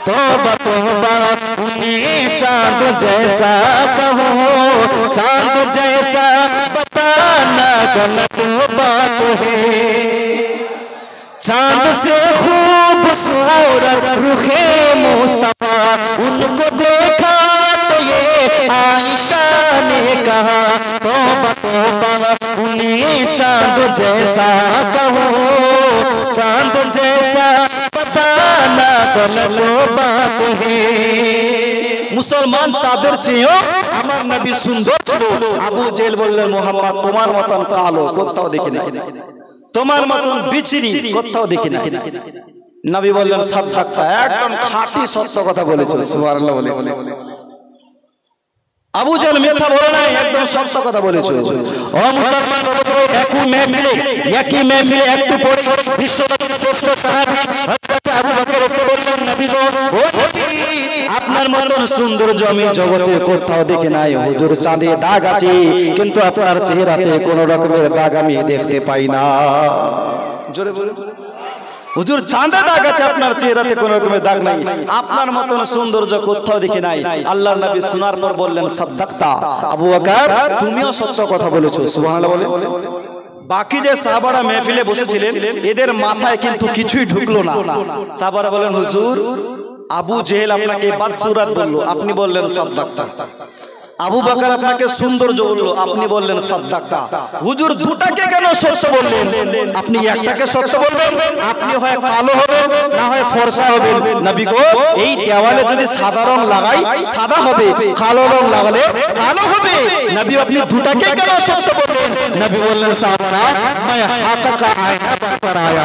तौबा तौबा उन्हें चांद जैसा कहो, चांद जैसा बताना गलत बात है, चांद से खूबसूरत रुखे मुस्तफा, उनको देखा तो ये आयशा ने कहा, तौबा तौबा उन्हें चांद जैसा कहो, चांद जैसा बताना गलत बात है। মুসলমান চাঁদের চেয়েও আমার নবী সুন্দর ছিল। আবু জেহেল বললেন মুহাম্মদ তোমার মতন কালো কোথাও দেখি নাই, তোমার মতন বিচরি কোথাও দেখি নাই। নবী বললেন সাদদাক্তা, একদম খাঁটি সত্য কথা বলেছো। সুবহানাল্লাহ বলে। আবু জেহেল মিথ্যা বলে নাই, একদম সত্য কথা বলেছো। ও মুসলমান একই মেহফিলে একটু পরে বিশ্বনবীর শ্রেষ্ঠ সাহাবী হযরত আবু বকর এসে বললেন, নবী গো, ও নবী, আপনার মতন সৌন্দর্য আমি জগতে কোথাও দেখি নাই। হুজুর চাঁদে দাগ আছে কিন্তু আপনার চেহারাতে কোন রকমের দাগ আমি দেখতে পাই না। জোরে বলুন। হুজুর চাঁদে দাগ আছে, আপনার চেহারাতে কোন রকমের দাগ নাই। আপনার মতন সৌন্দর্য কোথাও দেখি নাই। আল্লাহর নবী শোনার পর বললেন সাদদাক্তা, আবু বকর তুমিও সত্য কথা বলেছো। সুবহানাল্লাহ বলে। বাকি যে সাহাবারা মেহফিলে বসেছিলেন এদের মাথায় কিন্তু কিছুই ঢুকলো না। সাহাবারা বলেন হুজুর আবু জেহেল আপনাকে বাদসুরাত বললো, আপনি বললেন সাদদাক্তা। আবু বকর আপনাকে সৌন্দর্য বললো, আপনি বললেন সাদদাক্তা। হুজুর দুটাকে কেন সত্য বললেন? আপনি একটাকে সত্য বলবেন, আপনি হয় কালো হবেন না হয় ফর্সা হবেন। নবী গো, এই দেওয়ালে যদি সাদা রং লাগাই সাদা হবে, কালো রং লাগালে কালো হবে। নবী আপনি দুটাকে কেন সত্য বললেন? নবী বললেন সাহাবারা मैं हक का आईना बनकर आया।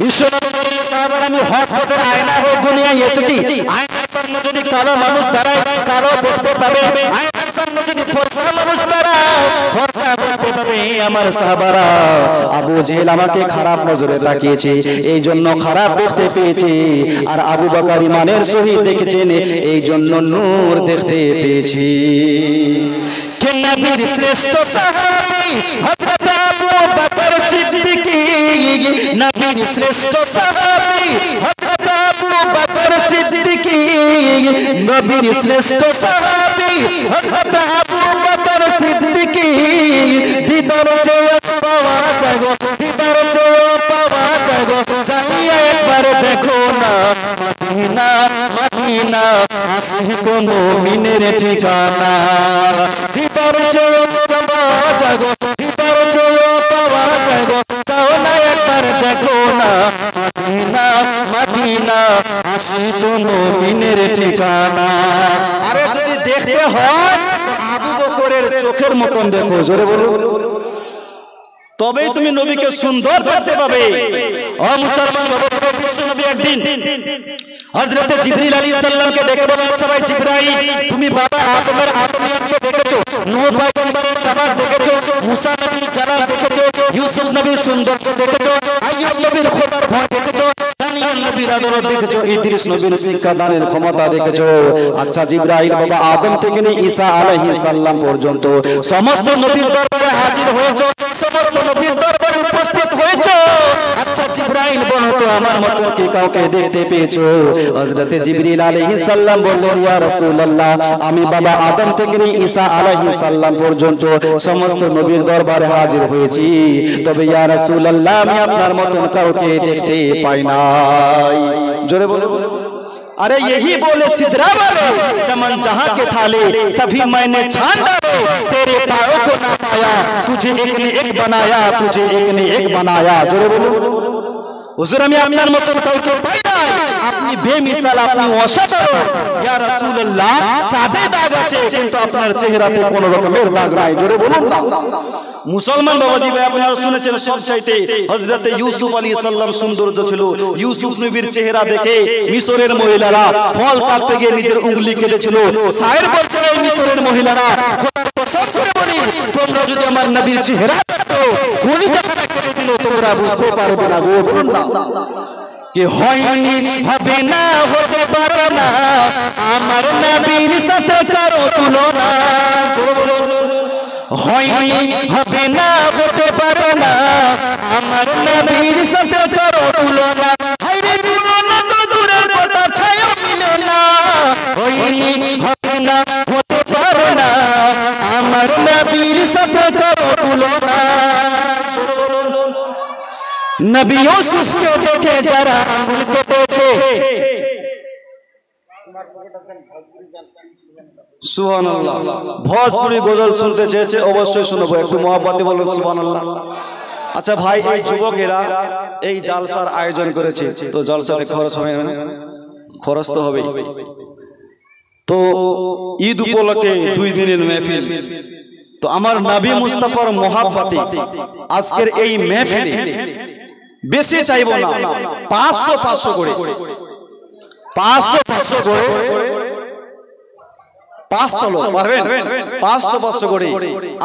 বিশ্বনবী বললেন, সাহাবারা আমি হক পথের আয়না হয়ে দুনিয়ায় এসেছি। আয়নার সামনে যদি কালো মানুষ দাঁড়ায় কালো দেখতে পাবে, আয়নার সামনে যদি ফর্সা মানুষ দাঁড়ায় ফর্সা দেখতে পাবে। আমার সাহাবারা আবু জেহেল আমাকে খারাপ নজরে তাকিয়েছে, এই জন্য খারাপ দেখতে পেয়েছে। আর আবু বকর ইমানের সহিত দেখেছেন, এই জন্য নূর দেখতে পেয়েছি। কে নবীর শ্রেষ্ঠ সাহাবী হযরত আবু বকর সিদ্দিকী, নবীর শ্রেষ্ঠ সাহাবী হযরত আবু বকর সিদ্দিকী, নবীর শ্রেষ্ঠ সাহাবী হযরত আবু বকর সিদ্দিকী। দিদার চেয়ে পাওয়া যায় গো, দিদার চেয়ে পাওয়া যায় গো, যাইয়া একবার দেখো না মদিনা, মদিনা আশিক মুমিনের ঠিকানা। দিদার চেয়ে পাওয়া যায় গো, দিদার চেয়ে পাওয়া যায় গো, যাও না একবার দেখো না মদিনা, মদিনা আশিক মুমিনের ঠিকানা। আরে যদি দেখতে হয় আবু বকরের চোখের মতন দেখো। জোরে বলুন। তবেই তুমি নবীকে সুন্দর দেখতে পাবে। ও মুসলমান বাবা, বিশ্ব নবী একদিন হযরত জিবরিল আলাইহিস সালামকে ডেকে বলেন, আচ্ছা ভাই জিবরাইল, তুমি বাবা আদমের আদমিয়াতকে দেখেছো, নূহ পয়গম্বরের তাবাক দেখেছো, মুসা নবীর জালাল দেখেছো, ইউসুফ নবীর সৌন্দর্য দেখেছো, আইয়ুব নবীর খোদার ভয় দেখেছো, দানিয়েল নবীর আদব দেখেছো, ইদ্রিস নবীর শিক্ষা দানের ক্ষমতা দেখেছো। আচ্ছা জিবরাইল বাবা আদম থেকে নিয়ে ঈসা আলাইহিস সালাম পর্যন্ত সমস্ত নবীর দরবারে হাজির হয়েছো, সমস্ত নবীর দরবারে উপস্থিত হয়েছো। আচ্ছা জিবরাইল বলো তো আমার মতন কি কাউকে দেখতে পেয়েছো? হযরতে জিবরিল আলাইহিস সালাম বললেন ইয়া রাসূলুল্লাহ আমি বাবা আদম থেকে নিয়ে ঈসা আলাইহিস সালাম পর্যন্ত সমস্ত নবীর দরবারে হাজির হয়েছি, তবে ইয়া রাসূলুল্লাহ আমি আপনার মতন কাউকে দেখতে পাই নাই। জোরে বলো। अरे यही बोले सिदरा वाले चमन जहां के थाले सभी मैंने छान डाले, तेरे पायों को ना पाया तुझे एक ने एक बनाया, तुझे एक ने एक बनाया। जोरे बोलो। হুজুর আমি আপনার মতন কাউকে পাই নাই, আপনি বেমিসাল, আপনি অসাধারণ। ইয়া রাসূলুল্লাহ চাঁদে দাগ আছে কিন্তু আপনার চেহারাতে কোনো রকমের দাগ নাই। জোরে বলুন না। মুসলমান বাবাজি ভাই আপনারা শুনেছেন সবচাইতে হযরতে ইউসুফ আলাইহিস সালাম সৌন্দর্য ছিল। ইউসুফ নবীর চেহারা দেখে মিশরের মহিলারা ফল কাটতে গিয়ে নিজের উঙ্গলি কেটেছিল। শায়ের বলছেন এই মিশরের মহিলারা খোদার কসম করে বলি তোমরা যদি আমার নবীর চেহারা দেখো কলিজা কেটে দিল তোমরা বুঝতে পারবে না। জোরে বলুন না। कि হয়নি হবে না হতে পারে না আমার নবীর সাথে কারো তুলনা। হয়নি হবে না হতে পারে না আমার নবীর সাথে কারো তুলনা। হায়রে তুলনা তো দূরের কথা ছায়া মিলে না। হয়নি হবে না হতে পারে না আমার নবীর সাথে কারো তুলনা। নবী ইউসুফকে দেখে যারা আঙ্গুল কেটেছে। সুবহানাল্লাহ। ভোজপুরি গজল শুনতে চেয়েছে অবশ্যই শুনবো, একটু মহব্বতে বলুন সুবহানাল্লাহ। আচ্ছা ভাই এই যুবকেরা এই জালসার আয়োজন করেছে, তো জলসাতে খরচ হবে না? খরচ তো হবে। তো ঈদ উপলক্ষে 2 দিনের মেহফিল, তো আমার নবী মুস্তাফার মহব্বতে আজকের এই মেহফিলে বেশি চাইবো না 500 করে 500 করে 5টা লোক পারবেন? 500 করে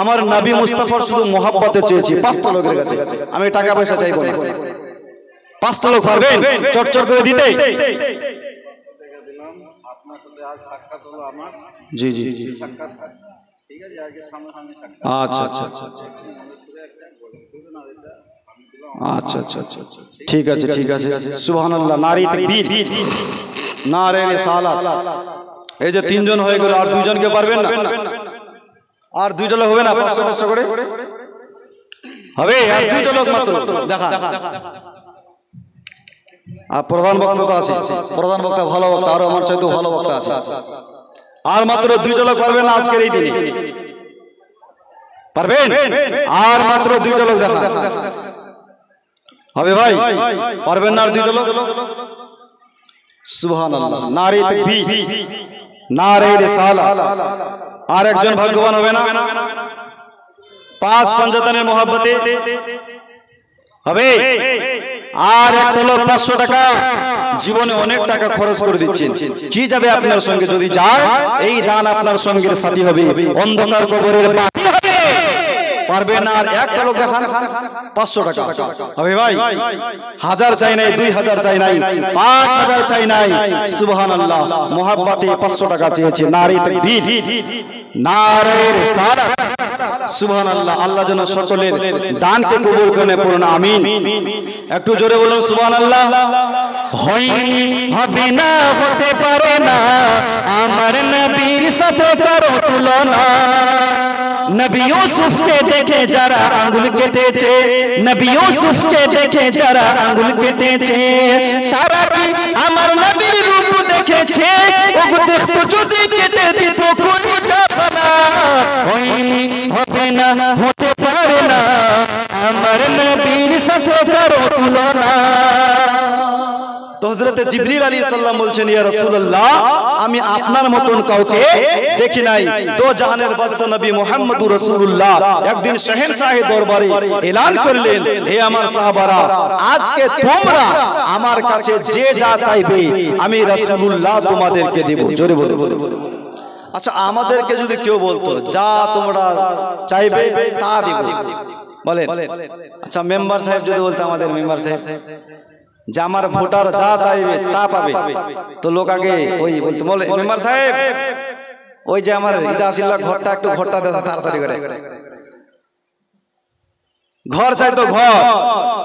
আমার নবী মুস্তাফার শুধু মহব্বতে চেয়েছি 5টা লোকের কাছে, আমি টাকা পয়সা চাইবো না। 5টা লোক পারবেন চটচট করে দিতে? জি জি জি আচ্ছা আচ্ছা আচ্ছা আচ্ছা আচ্ছা ঠিক আছে ঠিক আছে। সুবহানাল্লাহ। নারী তাকবীর, নারে রিসালাত। এই যে 3 জন হয়ে গেল, আর 2 জনকে পারবেন না? আর 2টা লোক হবে না? 500 করে হবে, আর 2টা লোক মাত্র। দেখা আর প্রধান বক্তা তো আছে, প্রধান বক্তা ভালো বক্তা, আর আমার চাইতে ভালো বক্তা আছে। আর মাত্র 2টা লোক পারবেন না আজকের এই দিনে? পারবেন? আর মাত্র 2টা লোক দেখা হবে ভাই, পারবেন না আর 2টা লোক? সুবহানাল্লাহ। নারে তাকবীর, নারে রিসালাত। আর একজন ভাগ্যবান হবে না? 5 পাঞ্জাতানের মহব্বতে হবে। আর একটা লোক 500 টাকা, জীবনে অনেক টাকা খরচ করে দিচ্ছেন, কি যাবে আপনার সঙ্গে? যদি যায় এই দান আপনার সঙ্গের সাথী হবে, অন্ধকার কবরের বাতি হবে। পারবে না? আর একটা লোক দেখান 500 টাকা হবে ভাই। 1000 চাই নাই, 2000 চাই নাই, 5000 চাই নাই। সুবহানাল্লাহ। মহব্বতে 500 টাকা চেয়েছে। নারী তাকবীর, নারে রিসালাত। সুবহানাল্লাহ। আল্লাহ যেন সকলের দানকে কবুল করে পড়ুন আমিন। একটু জোরে বলুন সুবহানাল্লাহ। হয়নি হবে না হতে পারে না আমার নবীর সাথে কারো তুলনা। নবী ইউসুফকে দেখে যারা আঙ্গুল কেটেছে, নবী ইউসুফকে দেখে যারা আঙ্গুল কেটেছে, তারা কি আমার নবীর রূপ দেখেছে? ওগো দেখতো যদি কেটে দিত কোন জাফনা। হয়নি হবে না হতে পারে না আমার নবীর সাথে কারো তুলনা। তো হযরত জিবরিল আলাইহিস সালাম বলছেন ইয়া রাসূলুল্লাহ আমি আপনার মতন কাউকে দেখি নাই। দো জাহানের বাদশা নবী মুহাম্মদুর রাসূলুল্লাহ একদিন শাহেনশাহের দরবারে এলান করলেন, হে আমার সাহাবারা, আজকে তোমরা আমার কাছে যে যা চাইবে আমি রাসূলুল্লাহ তোমাদেরকে দেব। জোরে বলো। আচ্ছা আমাদেরকে যদি কেউ বলতো যা তোমরা চাইবে তা দেব, বলেন? আচ্ছা মেম্বার সাহেব যদি বলতো, আমাদের মেম্বার সাহেব যে আমার ভোটার যা চাইবে তা পাবে, তো লোক আগে ওই বলতো, বলে মেম্বার সাহেব ওই যে আমার এটা আসিল ঘরটা একটু ঘরটা দাদা তাড়াতাড়ি করে। ঘর চাইতো ঘর,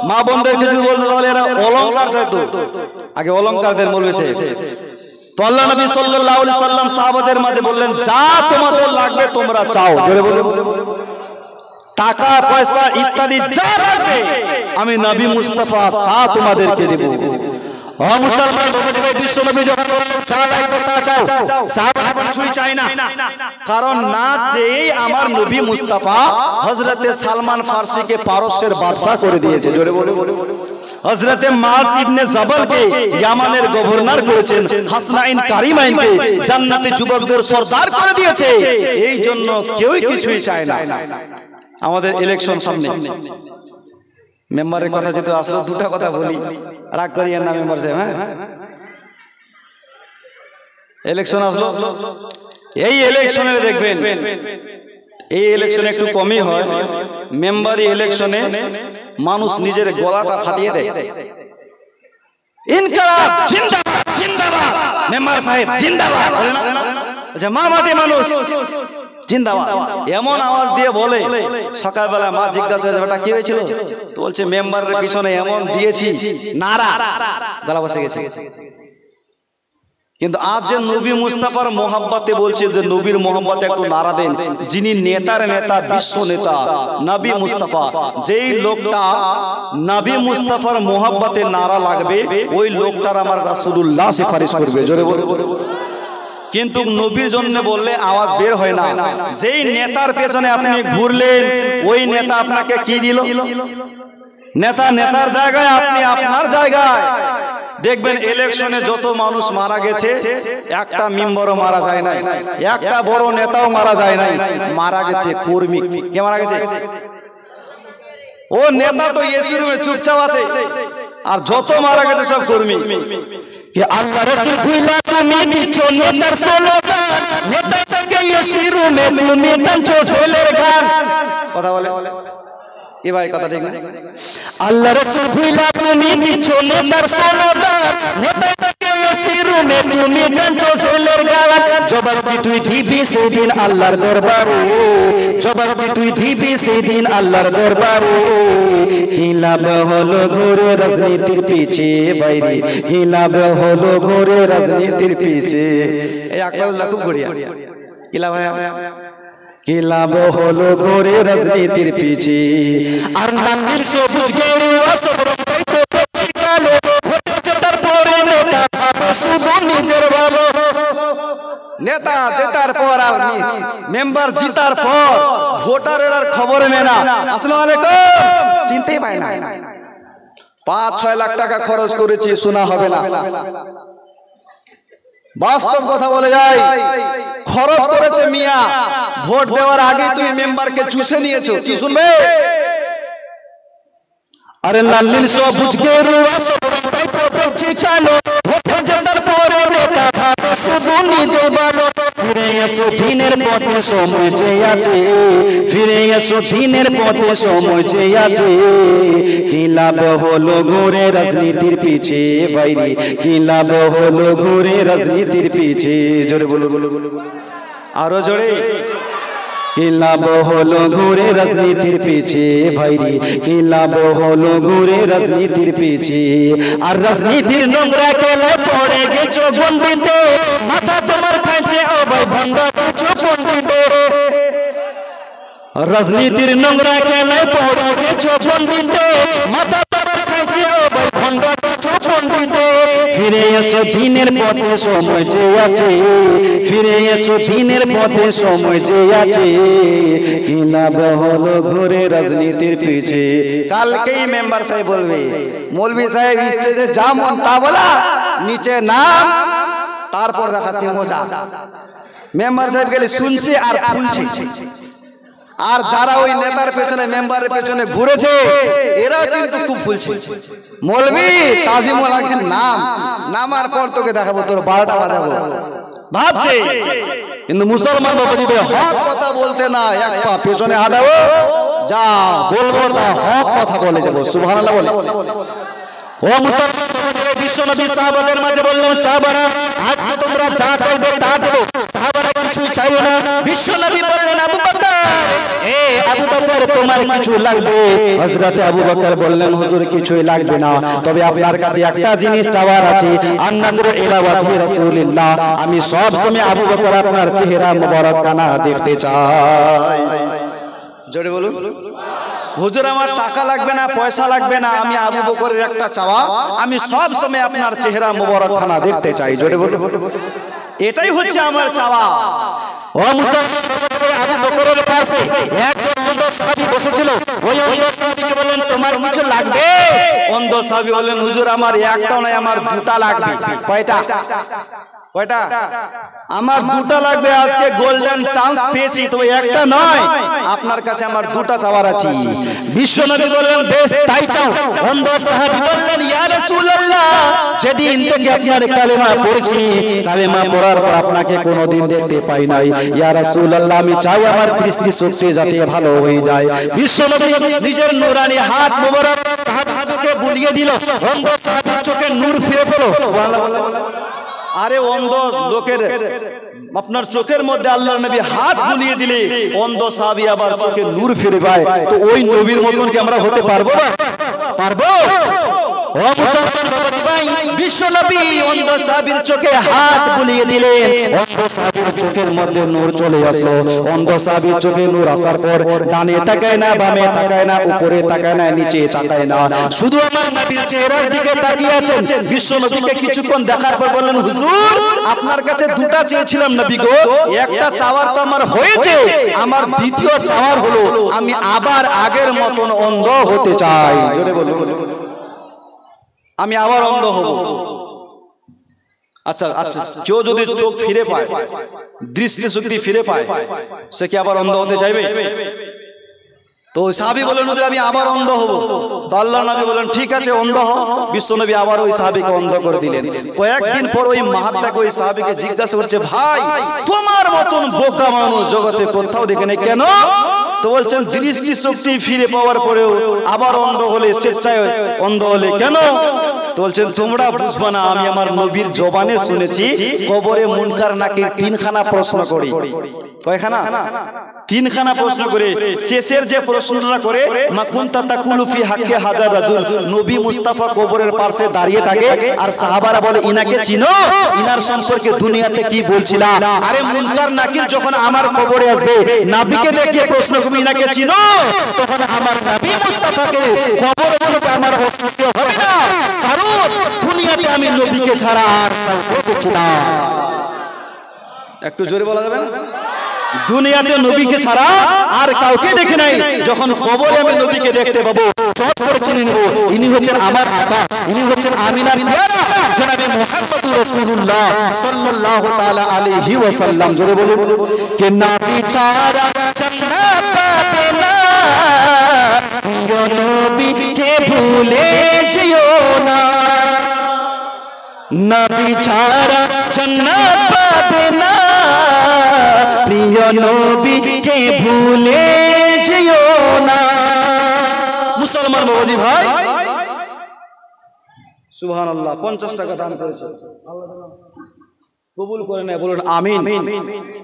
মা বোনদেরকে যদি বলতে তাহলে এরা অলংকার চাইতো, আগে অলংকারদের বলবে সে। তো আল্লাহ নবী সাল্লাল্লাহু আলাইহি সাল্লাম সাহাবাদের মাঝে বললেন, যা তোমাদের লাগবে তোমরা চাও, জোরে বলুন, টাকা পয়সা ইত্যাদি যা লাগবে আমি নবী মুস্তাফা তা তোমাদেরকে দেব। ও মুসলমান বাবাজি ভাই, বিশ্ব নবী যখন বললেন যা লাগবে তা চাও, সাহাবারা কিছুই চায় না, কারণ না চেয়ে আমার নবী মুস্তাফা হযরতে সালমান ফারসিকে পারস্যের বাদশা করে দিয়েছে, জোরে বলুন। হযরতে মুআয ইবনে জাবালকে ইয়ামানের গভর্নর করেছেন, হাসনাইন কারিমাইনকে জান্নাতে যুবকদের সরদার করে দিয়েছে। এই জন্য কেউই কিছুই চায় না। আমাদের ইলেকশন সামনে, মেম্বারের কথা যেহেতু আসলে দুটো কথা বলি, রাগ করিয়েন না মেম্বার সাহেব। হ্যাঁ, ইলেকশন আসলো, এই ইলেকশনে দেখবেন, এই ইলেকশনে একটু কমই হয়, মেম্বারি ইলেকশনে মানুষ নিজের গলাটা ফাটিয়ে দেয়, ইনকিলাব জিন্দাবাদ জিন্দাবাদ, মেম্বার সাহেব জিন্দাবাদ, আচ্ছা মা মাটি মানুষ জিন্দাবাদ এমন আওয়াজ দিয়ে বলে। সকালবেলা মা জিজ্ঞাসা করে ওটা কি হয়েছিল, তো বলছে মেম্বারের পিছনে এমন দিয়েছি নারা, গলা বসে গেছে। কিন্তু আজ যে নবী মুস্তাফার মোহাব্বতে বলছে যে নবীর মোহাব্বতে একটু নারা দেন, যিনি নেতার নেতা, বিশ্ব নেতা নবী মুস্তাফা, যেই লোকটা নবী মুস্তাফার মোহাব্বতে নারা লাগবে ওই লোকটার আমার রাসূলুল্লাহ সিফারিশ করবে, জোরে বলে। কিন্তু নবীর জন্য বললে আওয়াজ বের হয় না। যেই নেতার পেছনে আপনি ঘুরলেন ওই নেতা আপনাকে কি দিল? নেতা নেতার জায়গায়, আপনি আপনার জায়গায়। দেখবেন ইলেকশনে যত মানুষ মারা গেছে, একটা মেম্বারও মারা যায় নাই, একটা বড় নেতাও মারা যায় নাই, মারা গেছে কর্মী। কে মারা গেছে? ও নেতা তো এসি রুমে চুপচাপ আছে, আর যত মারা গেছে সব কর্মী। कि अल्लाह रसूल भूला तुम्हें दिछो नेतार स्लोगान, नेता থেকে এসি রুমে তুমি টানছো ছেলের গান। কথা বলে এ ভাই, কথা ঠিক না? আল্লাহ রসুল ভুলা তুমি দিছো নেতার স্লোগান, নেতা থেকে এসি রুমে তুমি টানছো ছেলের গান। জবাব তুই দিবি সেদিন আল্লাহর দরবারে, জবাব তুই দিবি সেদিন আল্লাহর দরবারে। কি লাভ হলো ঘুরে রাজনীতির পিছে বাইরে, কি লাভ হলো ঘুরে রাজনীতির পিছে। এই আকলাউল্লাহ খুব গড়িয়া, কি লাভ হয়? কি লাভ হলো ঘুরে রাজনীতির পিছে, আর নামের সবুজ গেরুয়া সবরম পাইতো দেখছি চলো, ভোটে জেতার পরে নেতা ভাবে শুধু নিজের ভালো। নেতা জেতার পর আর মেম্বার জিতার পর ভোটারের আর খবর নেয় না। আসসালামু আলাইকুম চিনতেই পায় না। 5-6 লাখ টাকা খরচ করেছি, শোনা হবে না। বাস্তব কথা বলে যাই, খরচ করেছে মিয়া, ভোট দেওয়ার আগে তুমি মেম্বারকে চুষে নিয়েছো, কি শুনবে? আরে লালিল সবুজ গেরুয়া সবরম পাইতো দেখছি চলো, ভোটে জেতার পরে নেতা ভাবে শুধু নিজের ভালো। ফিরে এসো দিনের পথে সময় যে আছে, ফিরে এসো দিনের পথে সময় যে আছে। কি লাভ হলো ঘুরে রাজনীতির পিছে বাইরে, কি লাভ হলো ঘুরে রাজনীতির পিছে। জোরে বলো, আরো জোরে। কি লাভ হলো ঘুরে রাজনীতির পিছে ভাইরি, কি লাভ হলো ঘুরে রাজনীতির পিছে। আর রাজনীতির নোংরা কেলে পড়ে গেছো বন্দিতে, মাথা তোমার খাইছে ও ভাই ভঙ্গা কিছু পন্ডিতে। রাজনীতির নোংরা কেলে পড়ে গেছো বন্দিতে, মাথা তোমার খাইছে ও ভাই ভঙ্গা কিছু পন্ডিতে। ফিরে এসো দিনের পথে সময় যে আছে, ফিরে এসো দিনের পথে সময় যে আছে। কি লাভ হলো ঘুরে রাজনীতির পিছে। কালকেই মেম্বার সাহেব বলবে, মৌলভী সাহেব স্টেজে যা মন তা বলা, নিচে নাম, তারপর দেখাচ্ছে মজা। মেম্বার সাহেব গেলে শুনছে আর ফুলছে। আর যারা ওই নেতার পেছনে, মেম্বারের পেছনে ঘুরেছে, এরা কিন্তু খুব ফুলছে। মৌলভী তাজিমুল হকের নাম, নামার পর তোকে দেখাবো, তোর 12টা বাজাবো ভাবছে। কিন্তু মুসলমান বাবাজি হক কথা বলতে না, এক পা পেছনে হাঁটাবো, যা বলবো তা হক কথা বলে যাবো। সুবহানাল্লাহ বলে। ও মুসলমান বাবাজি, বিশ্ব নবী সাহাবাদের মাঝে বললেন, সাহাবারা আজকে তোমরা যা চাইবে তা দেব। সাহাবারা কিছুই চাইও না। বিশ্ব নবী বললেন, আবু বকর, এ আবু বকর বকর তোমার কিছু লাগবে? হযরতে আবু বকর বললেন হুজুর কিছুই লাগবে না, তবে আপনার কাছে একটা জিনিস চাওয়ার আছে। আন-নাজরু ইলা ওয়াজহি রাসূলিল্লাহ, আমি সব সময় আবু বকর আপনার চেহারা মোবারক কানা দেখতে চাই। জোরে বলুন। হুজুর আমার টাকা লাগবে না, পয়সা লাগবে না, আমি আবু বকরের একটা চাওয়া, আমি সব সময় আপনার চেহারা মোবারক খানা দেখতে চাই। জোরে বলুন। এটাই হচ্ছে আমার চাওয়া। ও মুসলমান, আবু বকরের পাশে একজন অন্ধ সাহাবী বসেছিল। ওই অন্ধ সাহাবীকে বললেন তোমার কিছু লাগবে? অন্ধ সাহাবী বললেন হুজুর আমার একটা নয়, আমার দুটা লাগবে। কয়টা? কয়টা? আমার দুটা লাগবে। আজকে গোল্ডেন চান্স পেয়েছি, তো একটা নয়, আপনার কাছে আমার দুটা চাওয়ার আছে। বিশ্বনবী বললেন বেশ তাই চাও। অন্ধ সাহাবী বললেন ইয়া রাসূলুল্লাহ, যেদিন থেকে আপনার কালেমা পড়ছি, কালেমা পড়ার পর আপনাকে কোনোদিন দেখতে পাই নাই। ইয়া রাসূলুল্লাহ, আমি চাই আমার দৃষ্টি শক্তি যাতে ভালো হয়ে যায়। বিশ্বনবী নিজের নূরানি হাত মোবারক সাহাবীকে বুলিয়ে দিল, অন্ধ সাহাবীর চোখে নূর ফিরে পেল। সুবহানাল্লাহ। আরে অন্ধ লোকের আপনার চোখের মধ্যে আল্লাহর নবী হাত বুলিয়ে দিলে অন্ধ সাহাবী আবার চোখে নূর ফিরে পায়, তো ওই নবীর মতন কি আমরা হতে পারবো না? পারবো? ও মুসলমান বাবাজি ভাই, বিশ্বনবী অন্ধ সাহাবীর চোখে হাত বুলিয়ে দিলেন, অন্ধ সাহাবীর চোখের মধ্যে নূর চলে আসলো। অন্ধ সাহাবীর চোখে নূর আসার পর ডানে তাকায় না, বামে তাকায় না, উপরে তাকায় না, নিচে তাকায় না, শুধু আমার নবীর চেহারার দিকে তাকিয়ে আছেন। বিশ্বনবীকে কিছুক্ষণ দেখার পর বললেন হুজুর আপনার কাছে দুটা চেয়েছিলাম নবী গো, একটা চাওয়ার তো আমার হয়েছে, আমার দ্বিতীয় চাওয়ার হলো আমি আবার আগের মতন অন্ধ হতে চাই। জোরে বলুন। আমি আবার অন্ধ হব। আচ্ছা আচ্ছা, কেউ যদি চোখ ফিরে পায়, দৃষ্টি শক্তি ফিরে পায়, সে কি আবার অন্ধ হতে চাইবে? তো সাহাবী বলেন হুজুর আমি আবার অন্ধ হব। তো আল্লাহর নবী বলেন ঠিক আছে অন্ধ হও। বিশ্বনবী আবার ওই সাহাবীকে অন্ধ করে দিলেন। কয়েকদিন পর ওই মাহাত্মাকে ওই সাহাবীকে জিজ্ঞাসা করছে, ভাই তোমার মতন বোকা মানুষ জগতে কোথাও দেখে নেই কেন? তো বলছেন দৃষ্টি শক্তি ফিরে পাওয়ার পরেও আবার অন্ধ হলে, স্বেচ্ছায় অন্ধ হলে কেন? তো বলছেন তোমরা বুঝবা না, আমি আমার নবীর জবানে শুনেছি কবরে মুনকার নাকির তিনখানা প্রশ্ন করি। কয়খানা? তিনখানা প্রশ্ন করে। শেষের যে প্রশ্নটা করে মা কুনতা তাকুলু ফি হাক্কি হাজার রাজুল, নবী মুস্তাফা কবরের পাশে দাঁড়িয়ে থাকে আর সাহাবারা বলে ইনাকে চিনো, ইনার সম্পর্কে দুনিয়াতে কি বলছিলা? আরে মুনকার নাকির যখন আমার কবরে আসবে, নবীকে দেখে প্রশ্ন করবে ইনাকে চিনো, তখন আমার নবী মুস্তাফাকে কবরে ছেড়ে আমার অস্তিত্ব হবে না, কারণ দুনিয়াতে আমি নবীকে ছাড়া আর কাউকে দেখি না। একটু জোরে বলা যাবে না? দুনিয়াতে নবীকে ছাড়া আর কাউকে দেখে নাই, যখন কবরে আমি নবীকে দেখতে পাবো চট করে চিনে নেব ইনি হচ্ছেন আমার আকা, ইনি হচ্ছেন আমিনার পেয়ারা জনাবে মুহাম্মদুর রাসূলুল্লাহ সাল্লাল্লাহু তাআলা আলাইহি ওয়াসাল্লাম। জোরে বলুন কে নবী ছাড়া জান্নাত পাবে না, ইয়া নবীকে ভুলে যেও না, নবী ছাড়া জান্নাত পাবে না, প্রিয় নবীকে ভুলে যেও না। মুসলমান বাবাজি ভাই, সুবহানাল্লাহ, 50 টাকা দান করেছে, আল্লাহ কবুল করে নেয়, বলুন আমিন।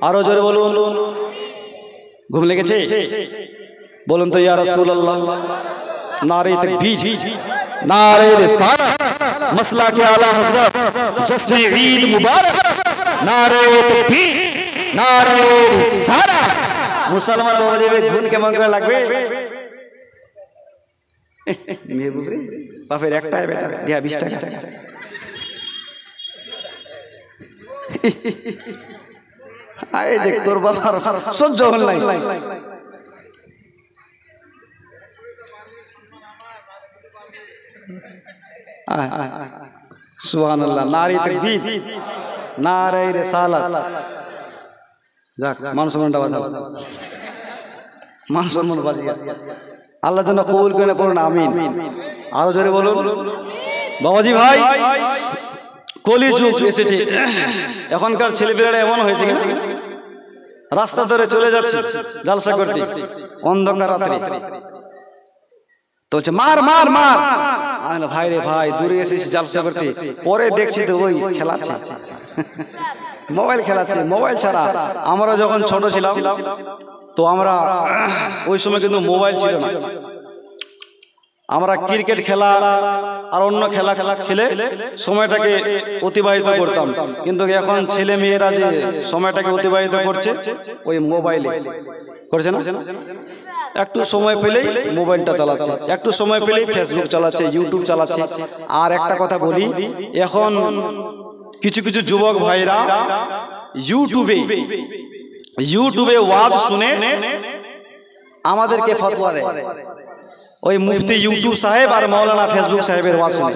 আরো জোরে বলুন। ঘুম লেগেছে? বলুন তো ইয়া রাসূলুল্লাহ। নারে তাকবীর, নারে রিসালাত, মাসলা কে আলা হযরত, জশ্ন ঈদ মুবারক, নারে তাকবীর, নারে রিসালাত। মুসলমান বাবাজি ঘুম কেমন করে লাগবে? মেহবুবরে বাপের একটাই বেটা দিয়া 20 টাকা। আয় দেখ তোর বাবার সহ্য হল নাই। সুবহানাল্লাহ, নারে তাকবীর, নারে রিসালাত। যাক মান সম্মানটা বাঁচাও, মান সম্মান বাঁচিয়ে আল্লাহ যেন কবুল করে পড়ুন আমিন। আরো জোরে বলুন। বাবাজি ভাই, কলি যুগ এসেছে, এখনকার ছেলেপেলেরা এমন হয়েছে কিনা রাস্তা ধরে চলে যাচ্ছে জালসা করতে অন্ধকার রাত্রে, তো বলছে মার মার মার। ভাই রে ভাই, দূরে এসেছি জালসা করতে, পরে দেখছি তো ওই খেলাচ্ছে, মোবাইল খেলাচ্ছে। মোবাইল ছাড়া আমরা যখন ছোট ছিলাম তো আমরা ওই সময় কিন্তু মোবাইল ছিল না, আমরা ক্রিকেট খেলা আর অন্য খেলা খেলে সময়টাকে অতিবাহিত করতাম। কিন্তু এখন ছেলে মেয়েরা যে সময়টাকে অতিবাহিত করছে ওই মোবাইলে করছে না, একটু সময় পেলেই মোবাইলটা চালাচ্ছে, একটু সময় পেলেই ফেসবুক চালাচ্ছে, ইউটিউব চালাচ্ছে। আর একটা কথা বলি, এখন কিছু কিছু যুবক ভাইরা ইউটিউবে ওয়াজ শুনে আমাদেরকে ফতোয়া দেয়। ওই মুফতি ইউটিউব সাহেব আর মাওলানা ফেসবুক সাহেবের ওয়াজ শুনে